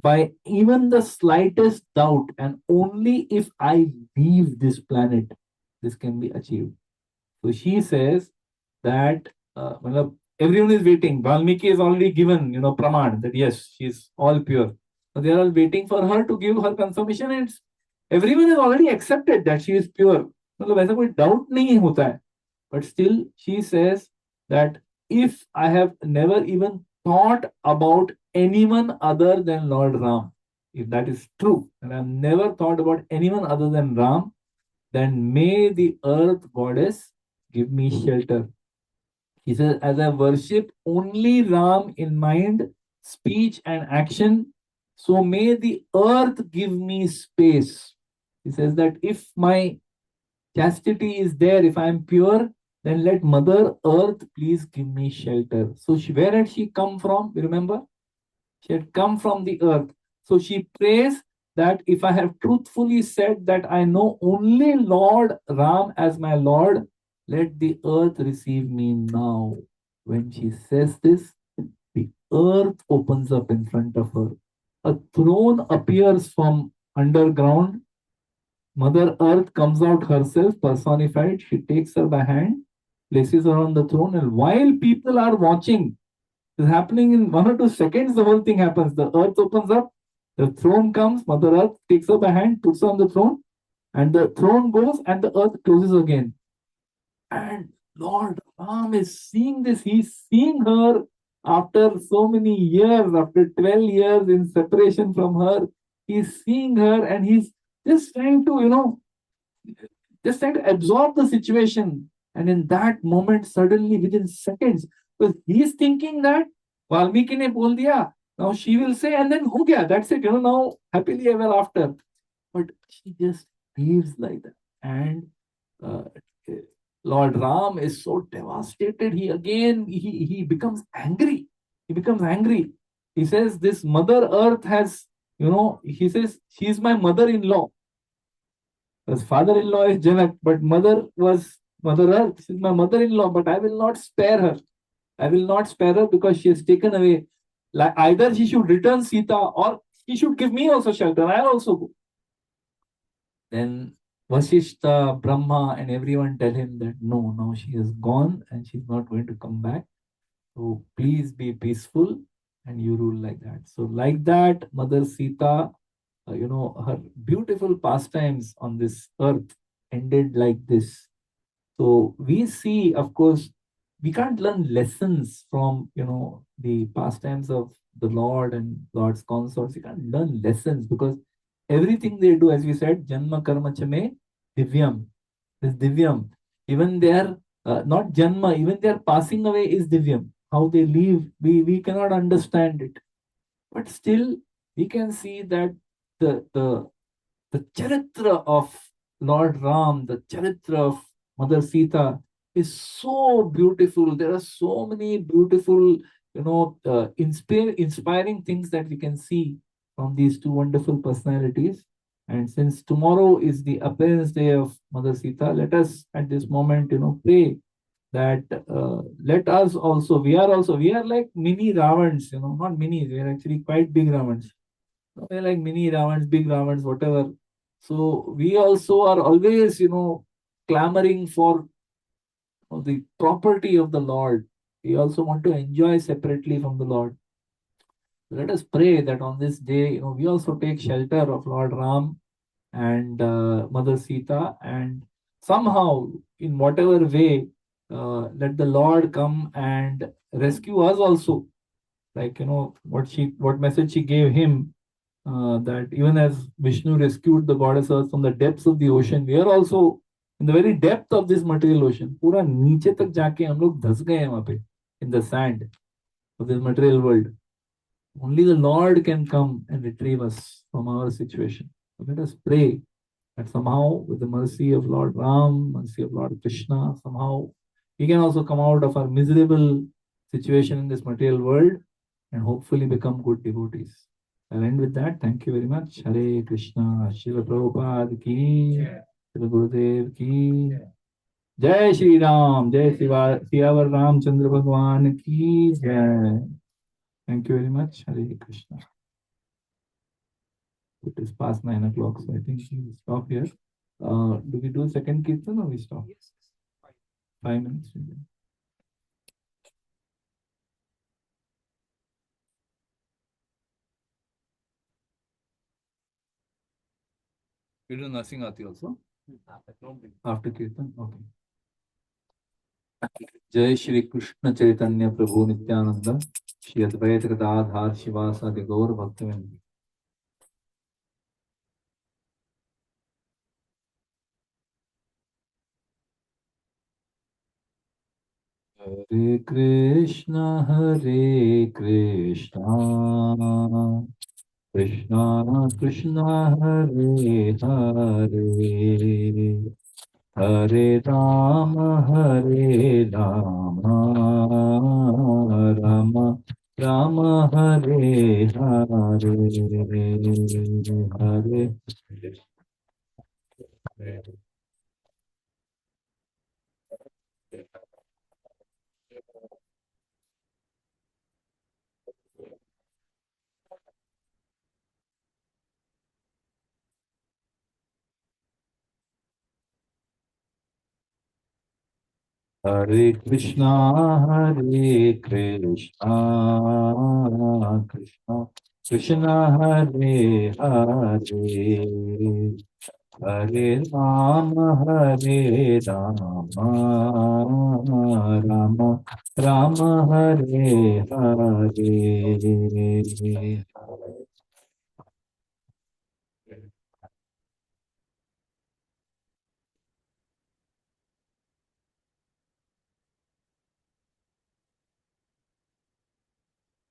by even the slightest doubt, and only if I leave this planet, this can be achieved. So she says that matlab, everyone is waiting. Valmiki is already given, praman that yes, she's all pure. So they are all waiting for her to give her confirmation, and everyone has already accepted that she is pure. मतलब ऐसा कोई doubt नहीं होता है. But still, she says that if I have never even thought about anyone other than Lord Ram, if that is true, and I've never thought about anyone other than Ram, then may the earth goddess give me shelter. He says, as I worship only Ram in mind, speech, and action, so may the earth give me space. He says that if my chastity is there, if I am pure, then let Mother Earth please give me shelter. So, where had she come from? You remember? She had come from the earth. So she prays that if I have truthfully said that I know only Lord Ram as my Lord, let the earth receive me now. When she says this, the earth opens up in front of her. A throne appears from underground. Mother Earth comes out herself, personified. She takes her by hand, places her on the throne, and while people are watching, it's happening in 1 or 2 seconds. The whole thing happens. The earth opens up, the throne comes, Mother Earth takes her by hand, puts her on the throne, and the throne goes, and the earth closes again. And Lord Ram is seeing this. He's seeing her after so many years, after 12 years in separation from her. He's seeing her, and he's just trying to, just trying to absorb the situation. And in that moment, suddenly within seconds, because he's thinking that Valmiki ne bol diya, now she will say, and then ho gaya, that's it, now happily ever after. But she just leaves like that. And uh, Lord Ram is so devastated. He becomes angry. He becomes angry. He says, this Mother Earth has, he says, she is my mother-in-law. His father-in-law is Janak, but mother was Mother Earth. She's my mother-in-law, but I will not spare her. I will not spare her because she has taken away. Like either she should return Sita or she should give me also shelter. I'll also go. Then Vasishta, Brahma, and everyone tell him that no, now she is gone and she's not going to come back. So please be peaceful and you rule like that. So, like that, Mother Sita, her beautiful pastimes on this earth ended like this. So we see, of course, we can't learn lessons from, the pastimes of the Lord and Lord's consorts. We can't learn lessons because everything they do, as we said, Janma Karma Chame Divyam, is Divyam. Even their, not Janma, even their passing away is Divyam. How they leave, we cannot understand it. But still, we can see that the charitra of Lord Ram, the charitra of Mother Sita is so beautiful. There are so many beautiful, inspiring things that we can see from these two wonderful personalities. And since tomorrow is the appearance day of Mother Sita, let us at this moment, pray that let us also, we are like mini Ravans, not mini, we are actually quite big Ravans. We're like mini Ravans, big Ravans, whatever. So we also are always, clamoring for the property of the Lord. We also want to enjoy separately from the Lord. Let us pray that on this day, we also take shelter of Lord Ram and Mother Sita, and somehow, in whatever way, let the Lord come and rescue us also. Like what message she gave him, that even as Vishnu rescued the goddess Earth from the depths of the ocean, we are also in the very depth of this material ocean. पूरा नीचे तक जाके हम लोग धस गए हैं वहां पे, in the sand of this material world. Only the Lord can come and retrieve us from our situation. So let us pray that somehow, with the mercy of Lord Ram, mercy of Lord Krishna, somehow we can also come out of our miserable situation in this material world and hopefully become good devotees. I'll end with that. Thank you very much. Hare Krishna. Srila Prabhupada ki. Srila Gurudev ki. जय श्री राम, जय सियावर रामचंद्र भगवान की जय। Thank you very much. Hare Krishna. It is past 9 o'clock, so I think we stop here. Do we do second kirtan or we stop? 5 minutes. Maybe. We do Narsingati also? After kirtan? Okay. जय श्री कृष्ण चैतन्य प्रभु नित्यानंद, श्री अद्वैत गदाधार शिवासादि गौर भक्तवृंद। हरे कृष्णा कृष्णा कृष्णा हरे हरे, हरे राम राम राम हरे हरे, हरे हरे कृष्णा कृष्णा कृष्णा हरे हरे, हरे राम राम राम हरे हरे।